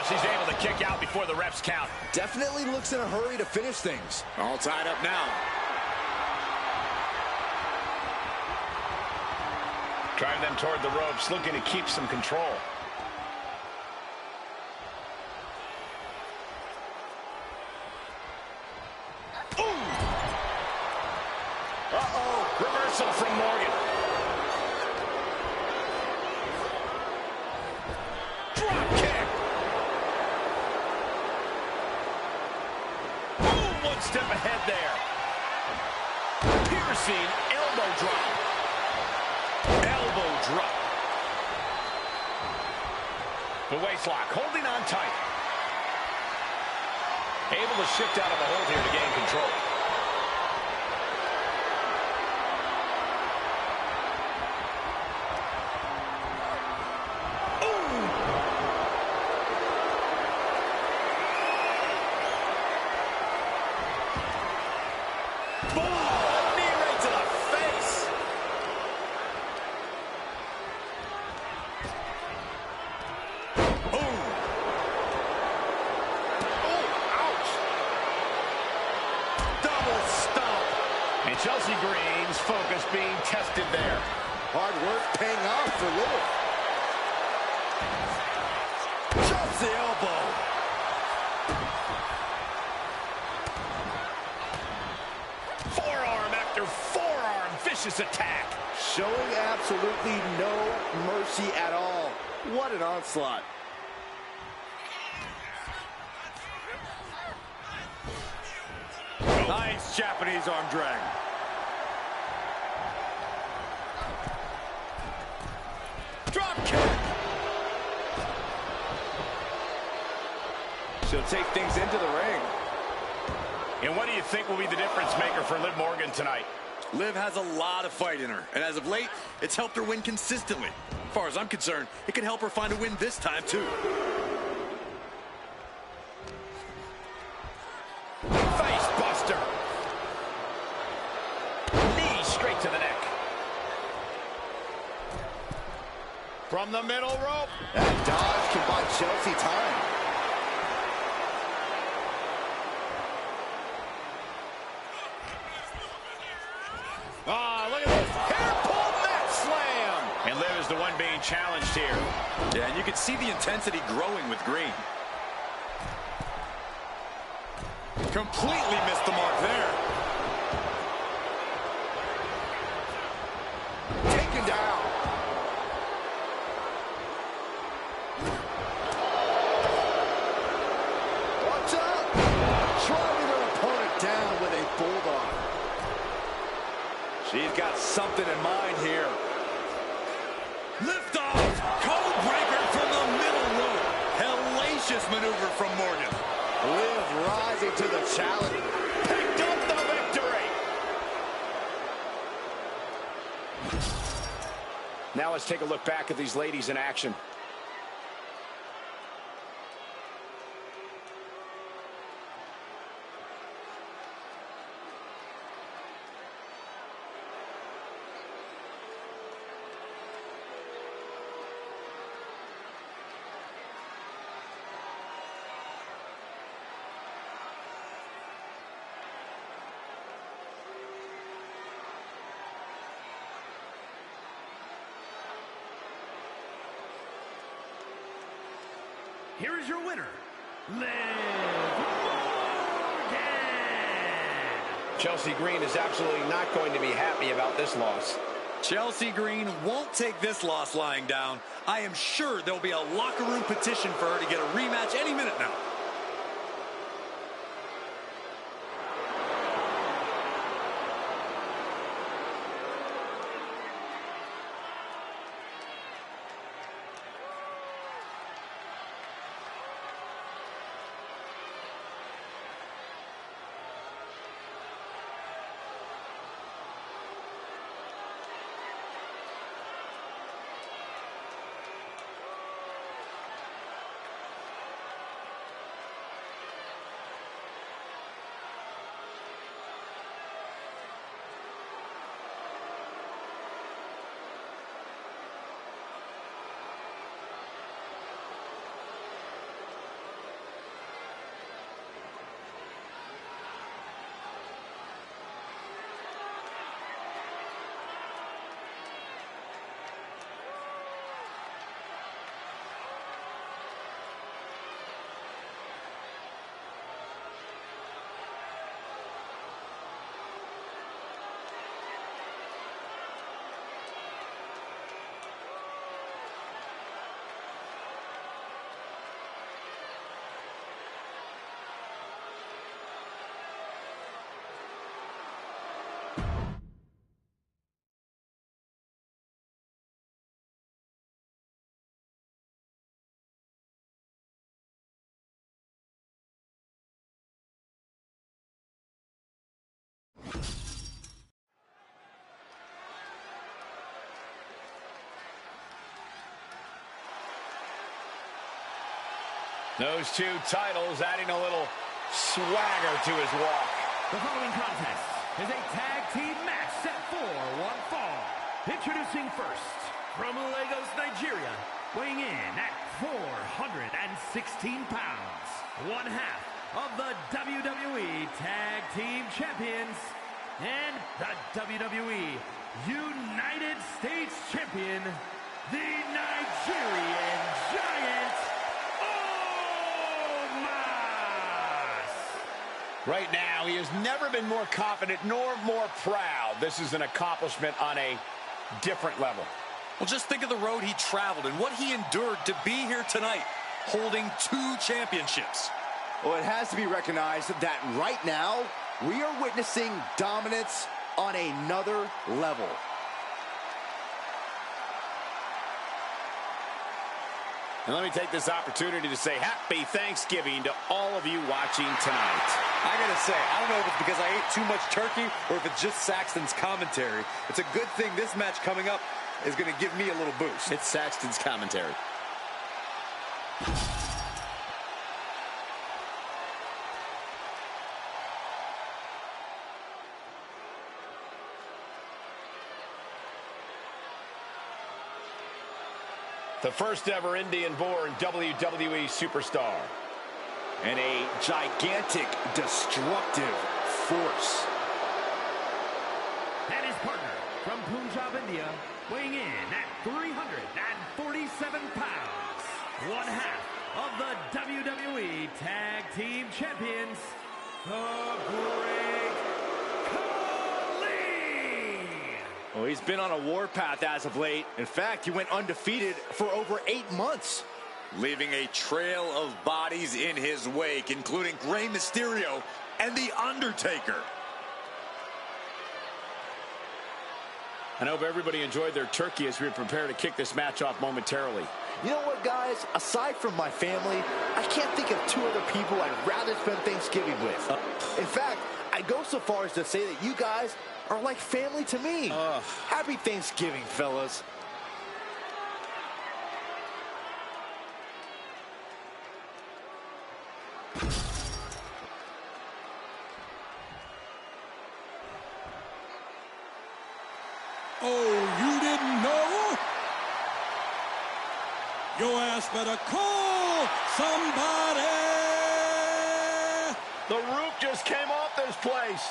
She's able to kick out before the refs count. Definitely looks in a hurry to finish things. All tied up now. Driving them toward the ropes, looking to keep some control. Ooh! Uh-oh, reversal from Morgan. Drop kick. Boom, one step ahead there. Piercing elbow drop. Elbow drop. The waist lock, holding on tight. Able to shift out of a hold here to gain control. Chelsea Green's focus being tested there. Hard work paying off for Lillard. Drops the elbow. Forearm after forearm, vicious attack. Showing absolutely no mercy at all. What an onslaught. Nice Japanese arm drag. Drop kick. She'll take things into the ring. And what do you think will be the difference maker for Liv Morgan tonight? Liv has a lot of fight in her, and as of late, it's helped her win consistently. As far as I'm concerned, it can help her find a win this time, too. Face buster. Knee straight to the neck. From the middle rope. That dodge can buy Chelsea time. Look at this. Hair pull mat slam. And Liv is the one being challenged here. Yeah, and you can see the intensity growing with Green. Completely missed the mark there. Taken down. Watch out. Driving her opponent down with a bulldog. She's got something in mind here. Lift off. Code breaker from the middle rope. Hellacious maneuver from Morgan. Liv rising to the challenge. Picked up the victory. Now let's take a look back at these ladies in action. Here is your winner, Liv Morgan. Chelsea Green is absolutely not going to be happy about this loss. Chelsea Green won't take this loss lying down. I am sure there'll be a locker room petition for her to get a rematch any minute now. Those two titles adding a little swagger to his walk. The following contest is a tag team match set for one fall. Introducing first, from Lagos, Nigeria, weighing in at 416 pounds, one half of the WWE Tag Team Champions and the WWE United States Champion, the Nigerian Giant, Omos. Right now, he has never been more confident nor more proud. This is an accomplishment on a different level. Well, just think of the road he traveled and what he endured to be here tonight, holding 2 championships. Well, it has to be recognized that right now, we are witnessing dominance on another level. And let me take this opportunity to say happy Thanksgiving to all of you watching tonight. I gotta say, I don't know if it's because I ate too much turkey or if it's just Saxton's commentary. It's a good thing this match coming up is gonna give me a little boost. It's Saxton's commentary. The first ever Indian-born WWE superstar. And a gigantic, destructive force. And his partner from Punjab, India, weighing in at 347 pounds, one half of the WWE Tag Team Champions, the Great Khali. Well, he's been on a warpath as of late. In fact, he went undefeated for over 8 months. Leaving a trail of bodies in his wake, including Rey Mysterio and The Undertaker. I hope everybody enjoyed their turkey as we prepare to kick this match off momentarily. You know what, guys? Aside from my family, I can't think of 2 other people I'd rather spend Thanksgiving with. In fact, I'd go so far as to say that you guys are like family to me. Happy Thanksgiving, fellas. Oh, you didn't know? Your ass better call somebody. The roof just came off this place.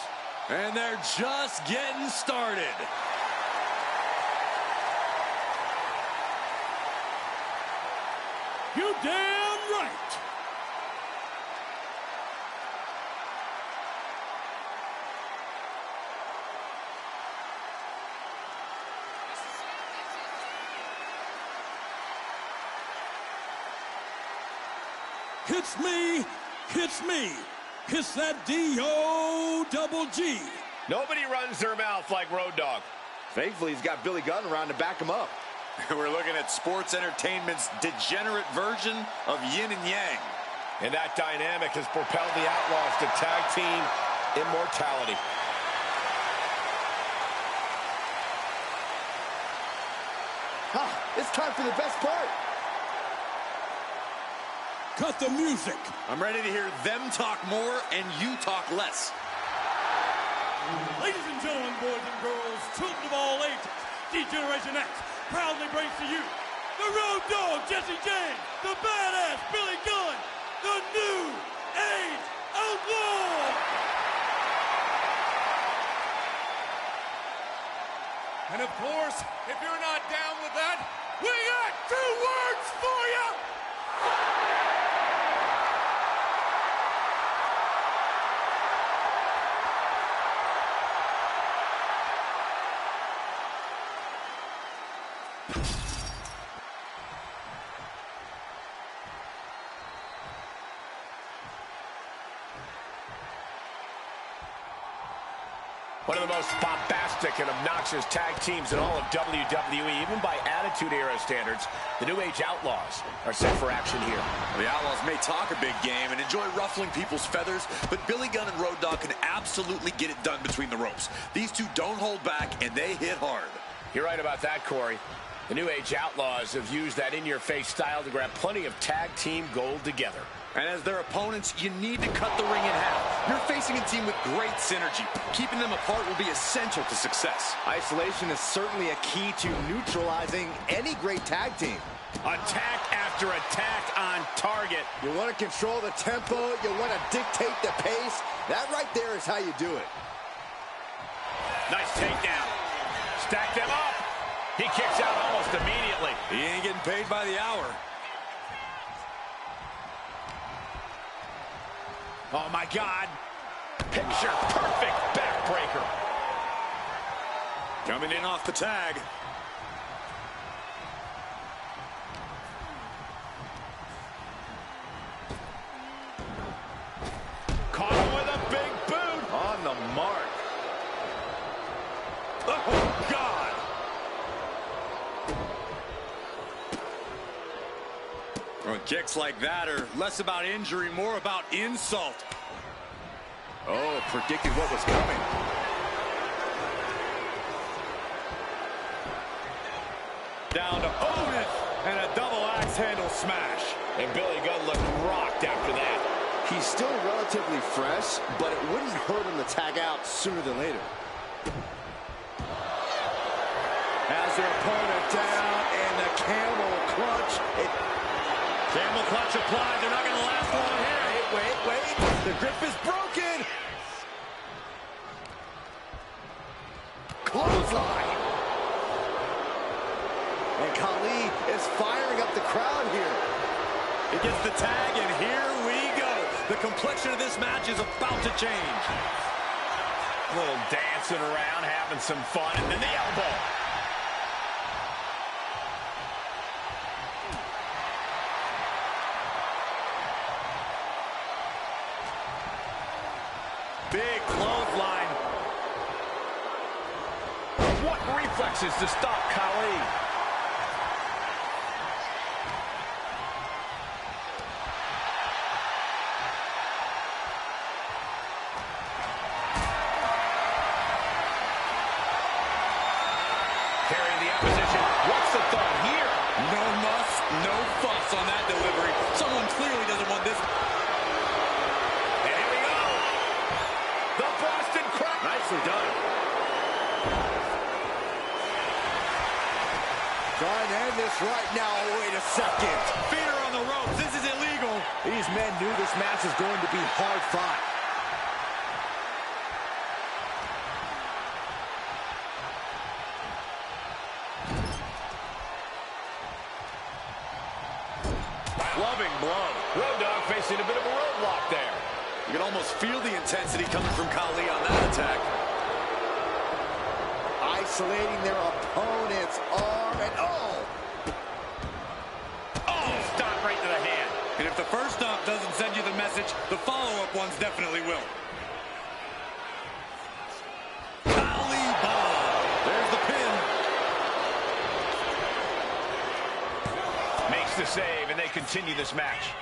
And they're just getting started. You damn right. Hits me, hits me. Hits that D-O-double-G. Nobody runs their mouth like Road Dogg. Thankfully, he's got Billy Gunn around to back him up. We're looking at sports entertainment's degenerate version of yin and yang. And that dynamic has propelled the Outlaws to tag team immortality. It's time for the best part. Cut the music. I'm ready to hear them talk more and you talk less. Ladies and gentlemen, boys and girls, children of all ages, D-Generation X proudly brings to you the Road Dogg, Jesse James, the badass Billy Gunn, the New Age Outlaw. And of course, if you're not down with that, we got 2 words for you. One of the most bombastic and obnoxious tag teams in all of WWE, even by Attitude Era standards, the New Age Outlaws are set for action here. The Outlaws may talk a big game and enjoy ruffling people's feathers, but Billy Gunn and Road Dogg can absolutely get it done between the ropes. These two don't hold back, and they hit hard. You're right about that, Corey. The New Age Outlaws have used that in-your-face style to grab plenty of tag team gold together. And as their opponents, you need to cut the ring in half. You're facing a team with great synergy. Keeping them apart will be essential to success. Isolation is certainly a key to neutralizing any great tag team. Attack after attack on target. You want to control the tempo, you want to dictate the pace. That right there is how you do it. Nice takedown. Stack them up. He kicks out almost immediately. He ain't getting paid by the hour. Oh, my God. Picture perfect backbreaker. Coming in off the tag. Caught him with a big boot. On the mark. Oh, God. Well, kicks like that are less about injury, more about insult. Oh, predicted what was coming. Down to opponent and a double axe handle smash. And Billy Gunn looked rocked after that. He's still relatively fresh, but it wouldn't hurt him to tag out sooner than later. Has their opponent down, and the camel clutch. Camel clutch applied. They're not going to last long here. Wait. The grip is broken. Clothesline. And Khali is firing up the crowd here. He gets the tag, and here we go. The complexion of this match is about to change. A little dancing around, having some fun, and then the elbow. Big clothesline. What reflexes to stop Khali. Carrying the opposition. What's the thought here? No muss, no fuss on that delivery. Someone clearly doesn't want this. And here we go. The Boston Crab. Nicely done. Trying to end this right now. Wait a second. Feet are on the ropes. This is illegal. These men knew this match was going to be hard fought. Loving blow. Road Dogg facing a bit of a roadblock there. You can almost feel the intensity coming from Khali on that attack. Isolating their opponent's arm and Oh, stop right to the hand. And if the first stomp doesn't send you the message, the follow-up ones definitely will. Khali bomb. There's the pin. Makes the save, and they continue this match.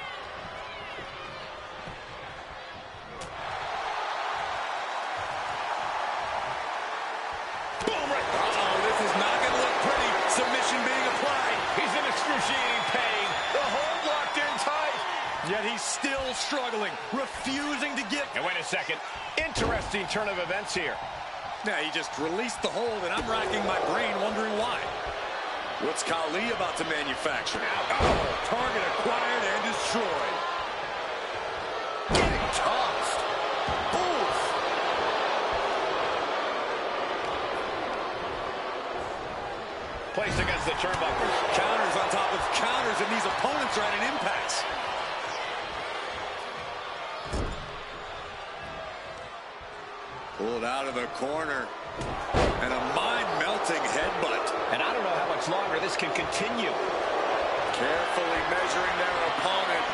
Boom, right. Uh-oh, this is not going to look pretty. Submission being applied. He's in excruciating pain. The hold locked in tight. Yet he's still struggling, refusing to give. And wait a second. Interesting turn of events here. Yeah, he just released the hold, and I'm racking my brain wondering why. What's Khali about to manufacture? Oh, target acquired and destroyed. getting tossed. Oof. Placed against the turnbuckles. Counters on top of counters, and these opponents are at an impasse. Pulled out of the corner. And a mind-melting headbutt. And I don't know how much longer this can continue. Carefully measuring their opponent.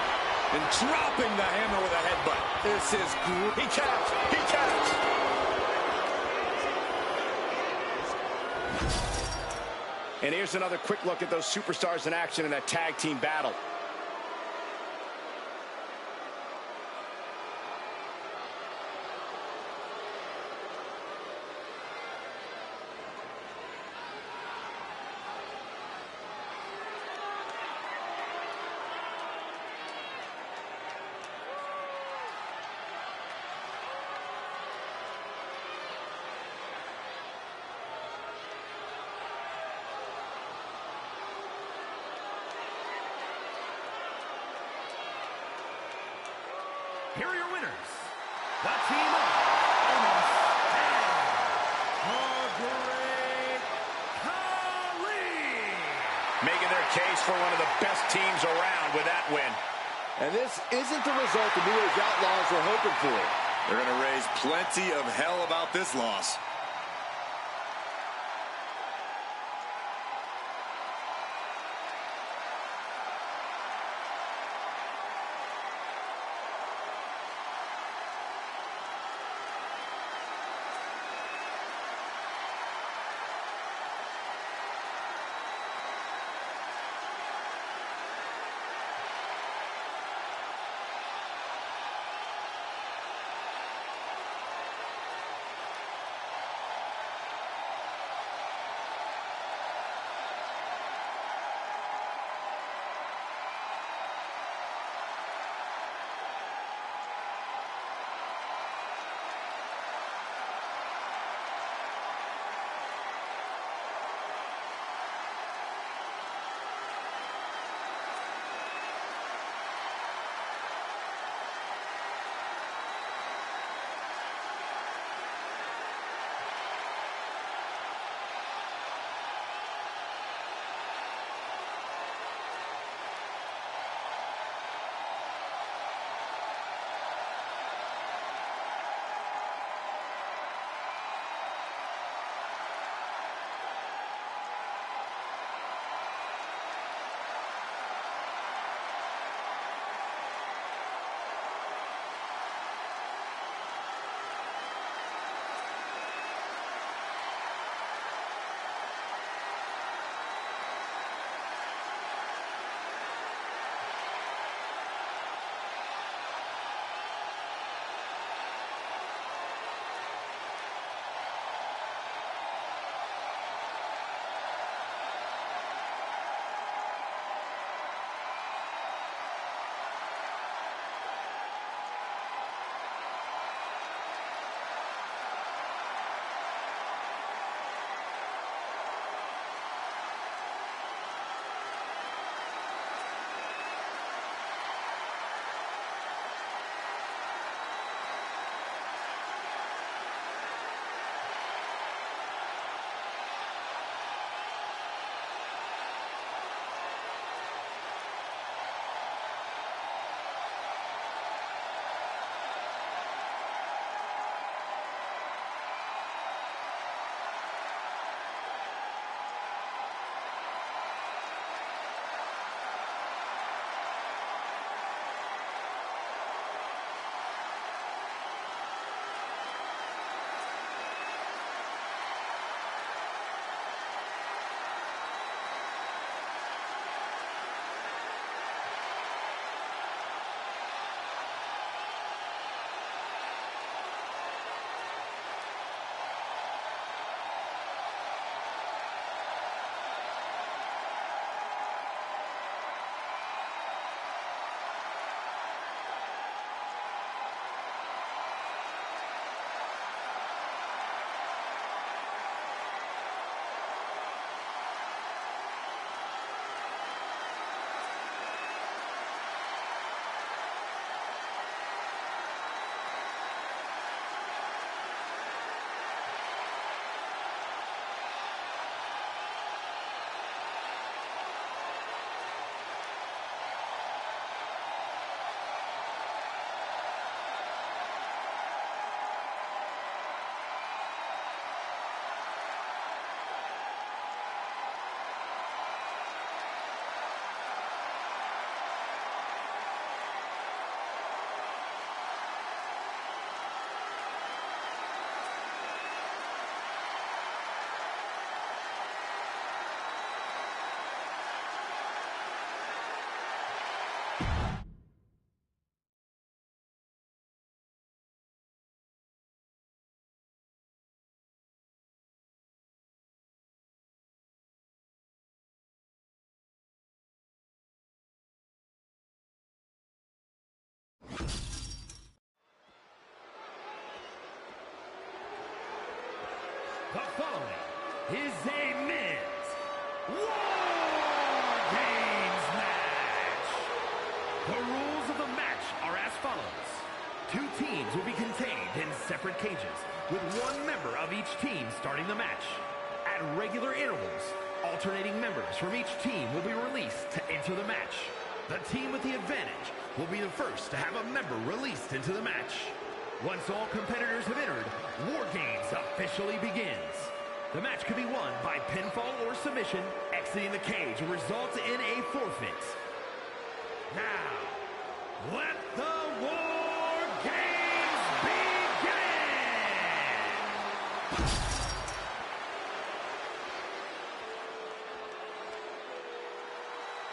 And dropping the hammer with a headbutt. This is great. He taps. He taps. And here's another quick look at those superstars in action in that tag team battle. making their case for one of the best teams around with that win. And this isn't the result the New Age Outlaws were hoping for. They're going to raise plenty of hell about this loss. The following is a men's War Games match. The rules of the match are as follows. Two teams will be contained in separate cages, with one member of each team starting the match. At regular intervals, Alternating members from each team will be released to enter the match. The team with the advantage will be the first to have a member released into the match. Once all competitors have entered, War Games officially begins. The match could be won by pinfall or submission. Exiting the cage will result in a forfeit. Now, let the War Games begin!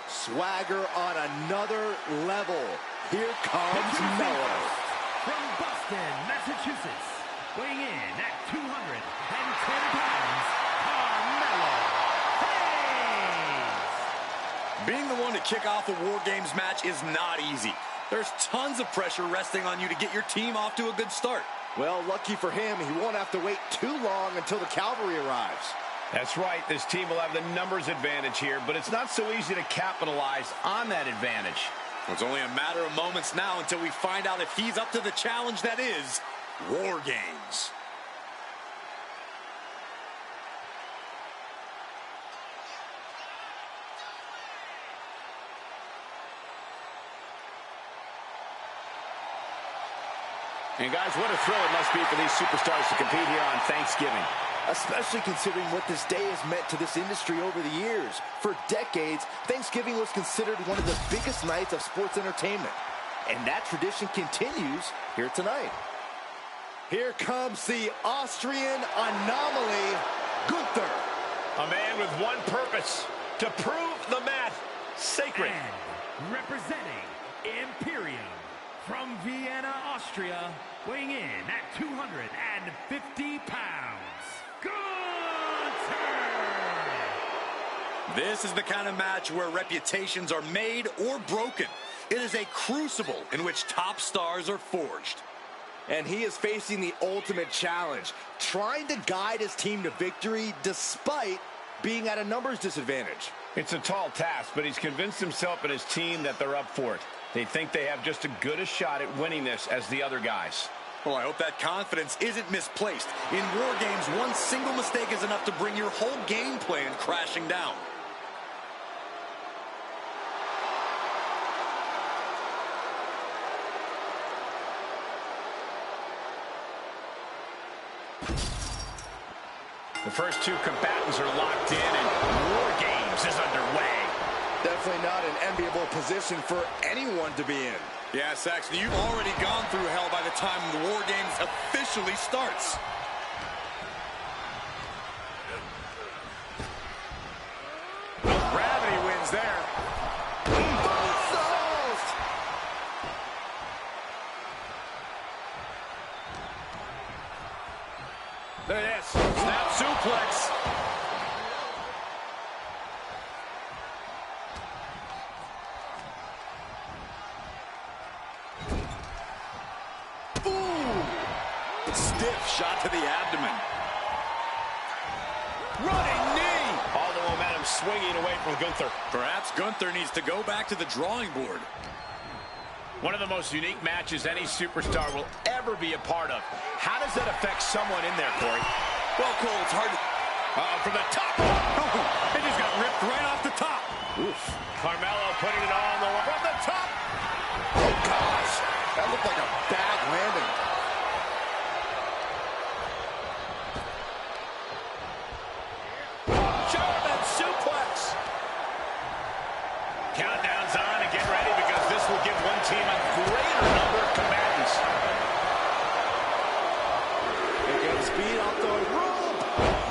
Swagger on another level. Here comes Mello. From Boston, Massachusetts, weighing in at 210 pounds, Carmelo Hayes. Being the one to kick off a War Games match is not easy. There's tons of pressure resting on you to get your team off to a good start. Well, lucky for him, he won't have to wait too long until the cavalry arrives. That's right. This team will have the numbers advantage here, but it's not so easy to capitalize on that advantage. It's only a matter of moments now until we find out if he's up to the challenge that is War Games. And guys, what a thrill it must be for these superstars to compete here on Thanksgiving. Especially considering what this day has meant to this industry over the years. For decades, Thanksgiving was considered one of the biggest nights of sports entertainment. And that tradition continues here tonight. Here comes the Austrian anomaly, Gunther. A man with one purpose, to prove the mat sacred. And representing Imperium from Vienna, Austria, weighing in at 250 pounds, Gunther! This is the kind of match where reputations are made or broken. It is a crucible in which top stars are forged. And he is facing the ultimate challenge, trying to guide his team to victory despite being at a numbers disadvantage. It's a tall task, but he's convinced himself and his team that they're up for it. They think they have just as good a shot at winning this as the other guys. Well, I hope that confidence isn't misplaced. In War Games, one single mistake is enough to bring your whole game plan crashing down. The first two combatants are locked in and War Games is underway. Definitely not an enviable position for anyone to be in. Yeah, Saxton, you've already gone through hell by the time the War Games officially starts. Gravity wins there. There it is. Snap suplex. Stiff shot to the abdomen. Running knee. All the momentum swinging away from Gunther. Perhaps Gunther needs to go back to the drawing board. One of the most unique matches any superstar will ever be a part of. How does that affect someone in there, Corey? Well, Cole, it's hard to... From the top. Oh, it just got ripped right off the top. Oof. Carmelo putting it on the line. From the top. Oh, gosh. That looked like a bad landing. German suplex. Countdown's on and get ready because this will give one team a greater number of combatants. They're getting speed off the rope.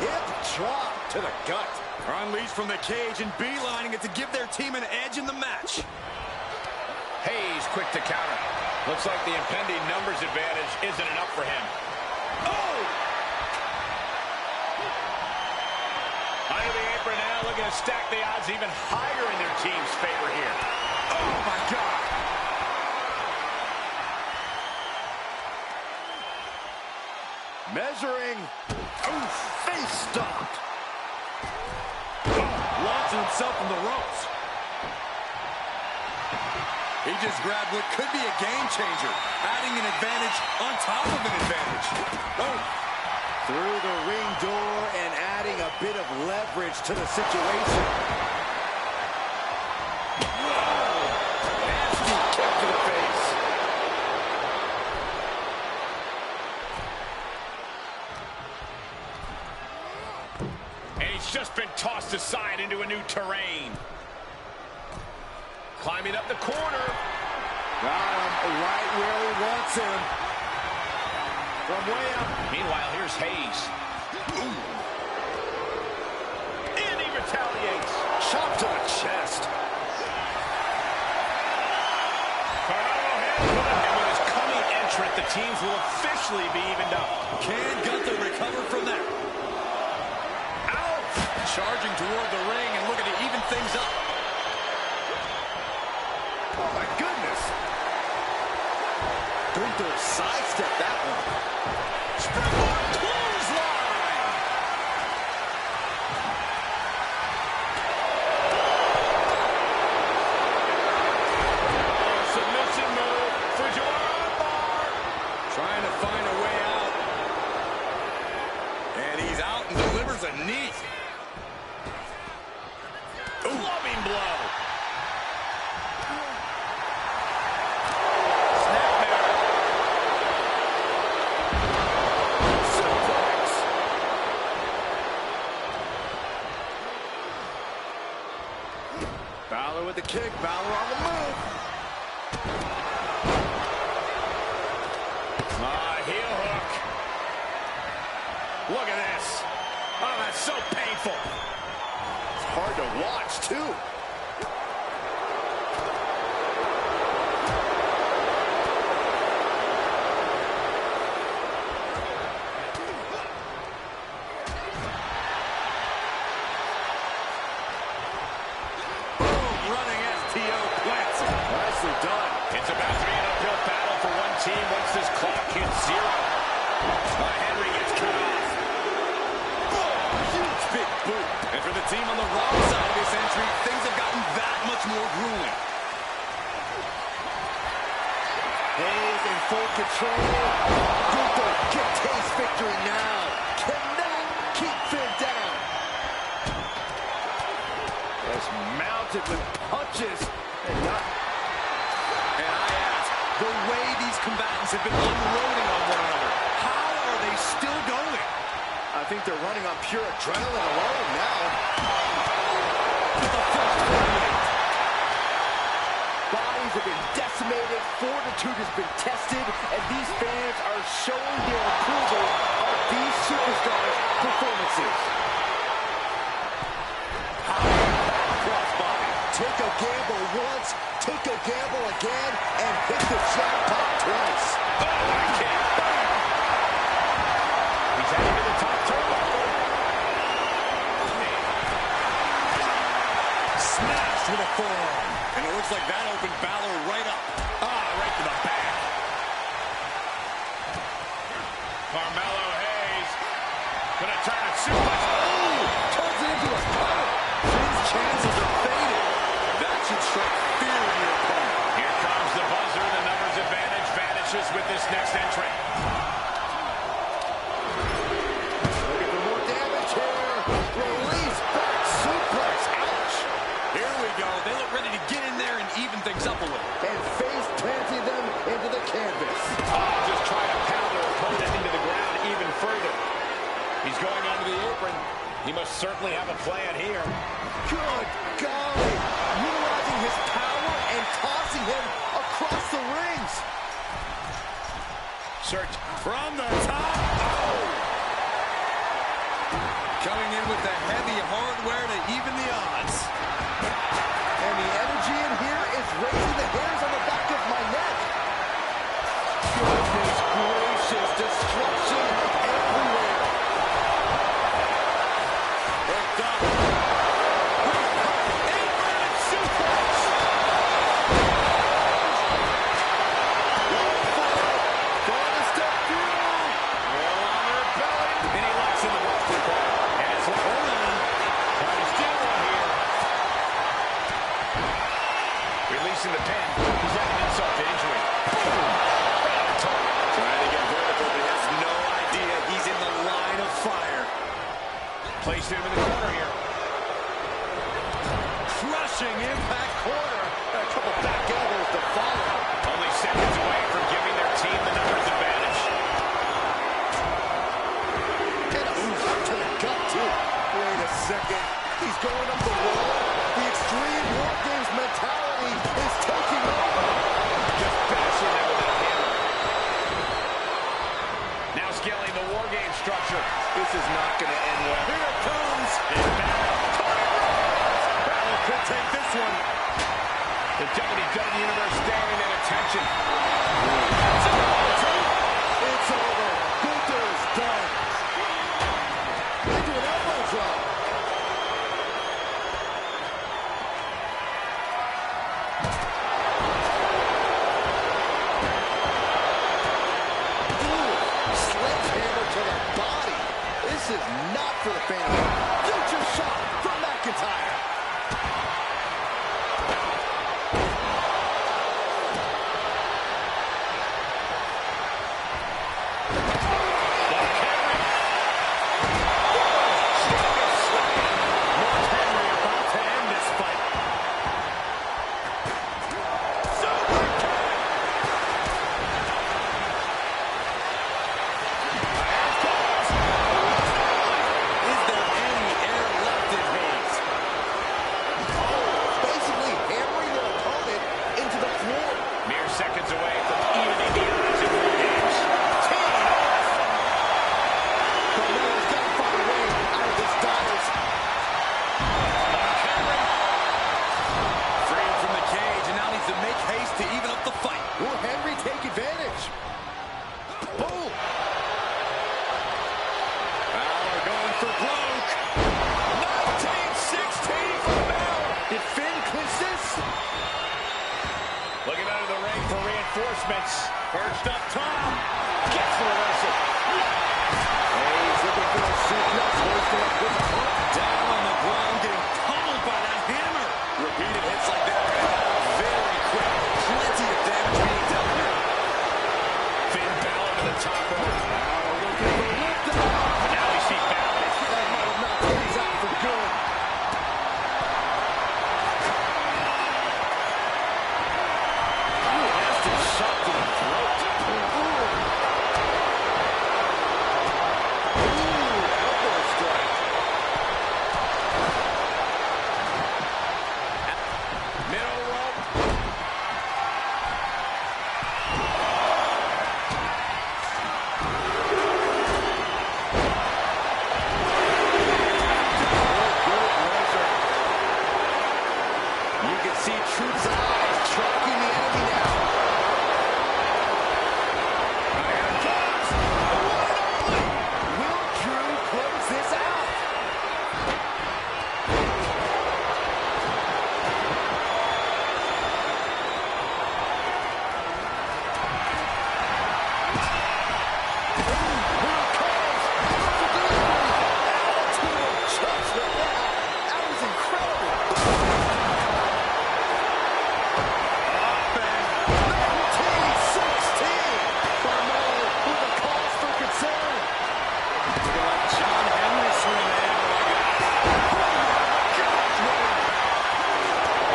Hip drop to the gut. Are unleashed from the cage and beelining it to give their team an edge in the match. Hayes quick to counter. Looks like the impending numbers advantage isn't enough for him. Oh! Under the apron now, looking to stack the odds even higher in their team's favor here. Oh, my God. Measuring. Oof, face stomped. Launching himself from the ropes. He just grabbed what could be a game changer, adding an advantage on top of an advantage. Oh. Through the ring door and adding a bit of leverage to the situation. Nasty kick to the face. And he's just been tossed aside into a new terrain. Climbing up the corner. Got him right where he wants him. From way up. Meanwhile, here's Hayes. And he retaliates. Chop to the chest. And with his coming entrant, the teams will officially be evened up. Can Gunther recover from that? Out! Charging toward the ring and looking to even things up. Oh, my goodness. Gunther sidestepped that one. Springboard clothesline! Submission move for Armbar. Trying to find a way out. And he's out and delivers a knee. Clubbing blow. Balor with the kick. Balor on the move. Heel hook. Look at this. Oh, that's so painful. It's hard to watch, too. Nicely done. It's about to be an uphill battle for one team once this clock hits zero. Henry gets cut off. Huge big boot. And for the team on the wrong side of this entry, things have gotten that much more grueling. Hayes in full control. Gunther gets Hayes victory now. Cannot keep Finn down. As mounted with punches and not. And I ask, the way these combatants have been unloading on one another, how are they still going? I think they're running on pure adrenaline alone now. To the first 48. Bodies have been decimated, fortitude has been tested, and these fans are showing their approval of these superstars' performances. Crossbody. Take a gamble once, take a gamble again, and hit the jackpot twice. He's heading to the top turnbuckle. Smashed with a forearm. And it looks like that opened Balor right up. Right to the back. Carmelo Hayes gonna turn a suplex. Turns it into a cover. Finn's chances are faded. That should strike fear in your opponent. Here comes the buzzer. The numbers advantage vanishes with this next entrant. Looking for more damage here. Release back suplex. Ouch. Here we go. They look ready to get in there and even things up a little. And face planting them into the canvas. Just try to pound their opponent into the ground even further. He's going onto the apron. He must certainly have a plan here. Good golly. Utilizing his power and tossing him across the rings. Search. From the top. Coming in with the heavy hardware to even the odds. And the energy in here is raising the hairs on the back of my neck. Goodness gracious, destruction everywhere. Hooked up. Inverted suplex. Going to step through. Roll on their belly. And he locks in the roster bar. And it's like, hold on. Trying to steal one here. Releasing the pin. He's adding insult to injury. Trying to get vertical, but he has no idea he's in the line Placing him in the corner here. Crushing impact corner. A couple back elbows to follow. Only seconds away from giving their team the numbers advantage. And a shot to the gut, too. Wait a second. He's going up the wall. The extreme War Games mentality is taking over. Just bashing them with that hammer. Now scaling the War Game structure. This is not going to end well. Here it comes. And Balor could take this one. the WWE Universe staying at attention. It's over. Gunther is done. Into an elbow drop. Sledgehammer to the body. This is not for the fan. Future shot from McIntyre. Seconds away from evening the odds in War Games. Teeing off. Carmelo's got to find a way out of this dive. Freed from the cage and now needs to make haste to even up the fight. Will Henry take advantage? Boom. Balor going for broke. 1916 for Balor. Did Finn clinch this? Looking under the ring for reinforcements. Perched up top. Gets the reversal. He's looking for a suplex. Hoisted up with a hook. Down on the ground, getting pummeled by that hammer. Repeated hits like that are very quick. Plenty of damage being dealt here. Finn Balor to the top rope. Balor looking for a lift out. Now we see Balor. That might have knocked things out for good. Shot to the throat. Elbow strike. Middle rope. You can see Truth's eyes tracking the enemy now. Will Drew close this out? That was incredible. 1916. Carmelo with a cause for concern. John Henry swinging the hammer like that.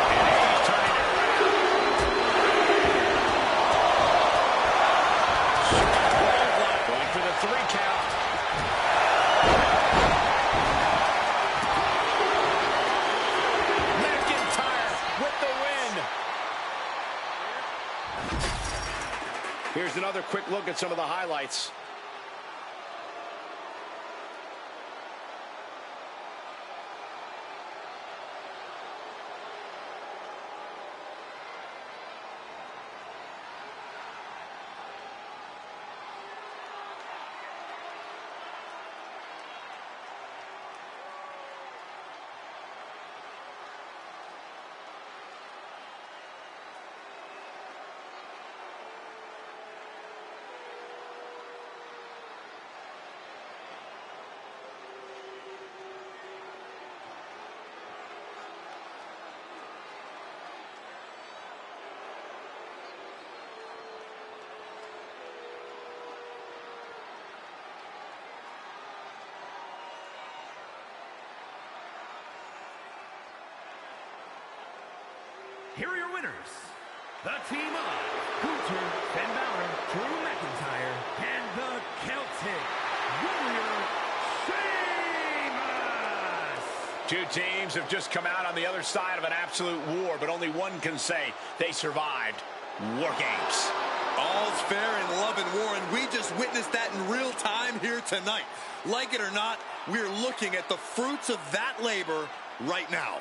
And he's turning it around. Going for the 3 count. McIntyre with the win. Here's another quick look at some of the highlights. here are your winners. The team of Gunther, Finn Balor, Drew McIntyre, and the Celtic Warrior, Sheamus. Two teams have just come out on the other side of an absolute war, but only one can say they survived War Games. All's fair in love and war, and we just witnessed that in real time here tonight. Like it or not, we're looking at the fruits of that labor right now.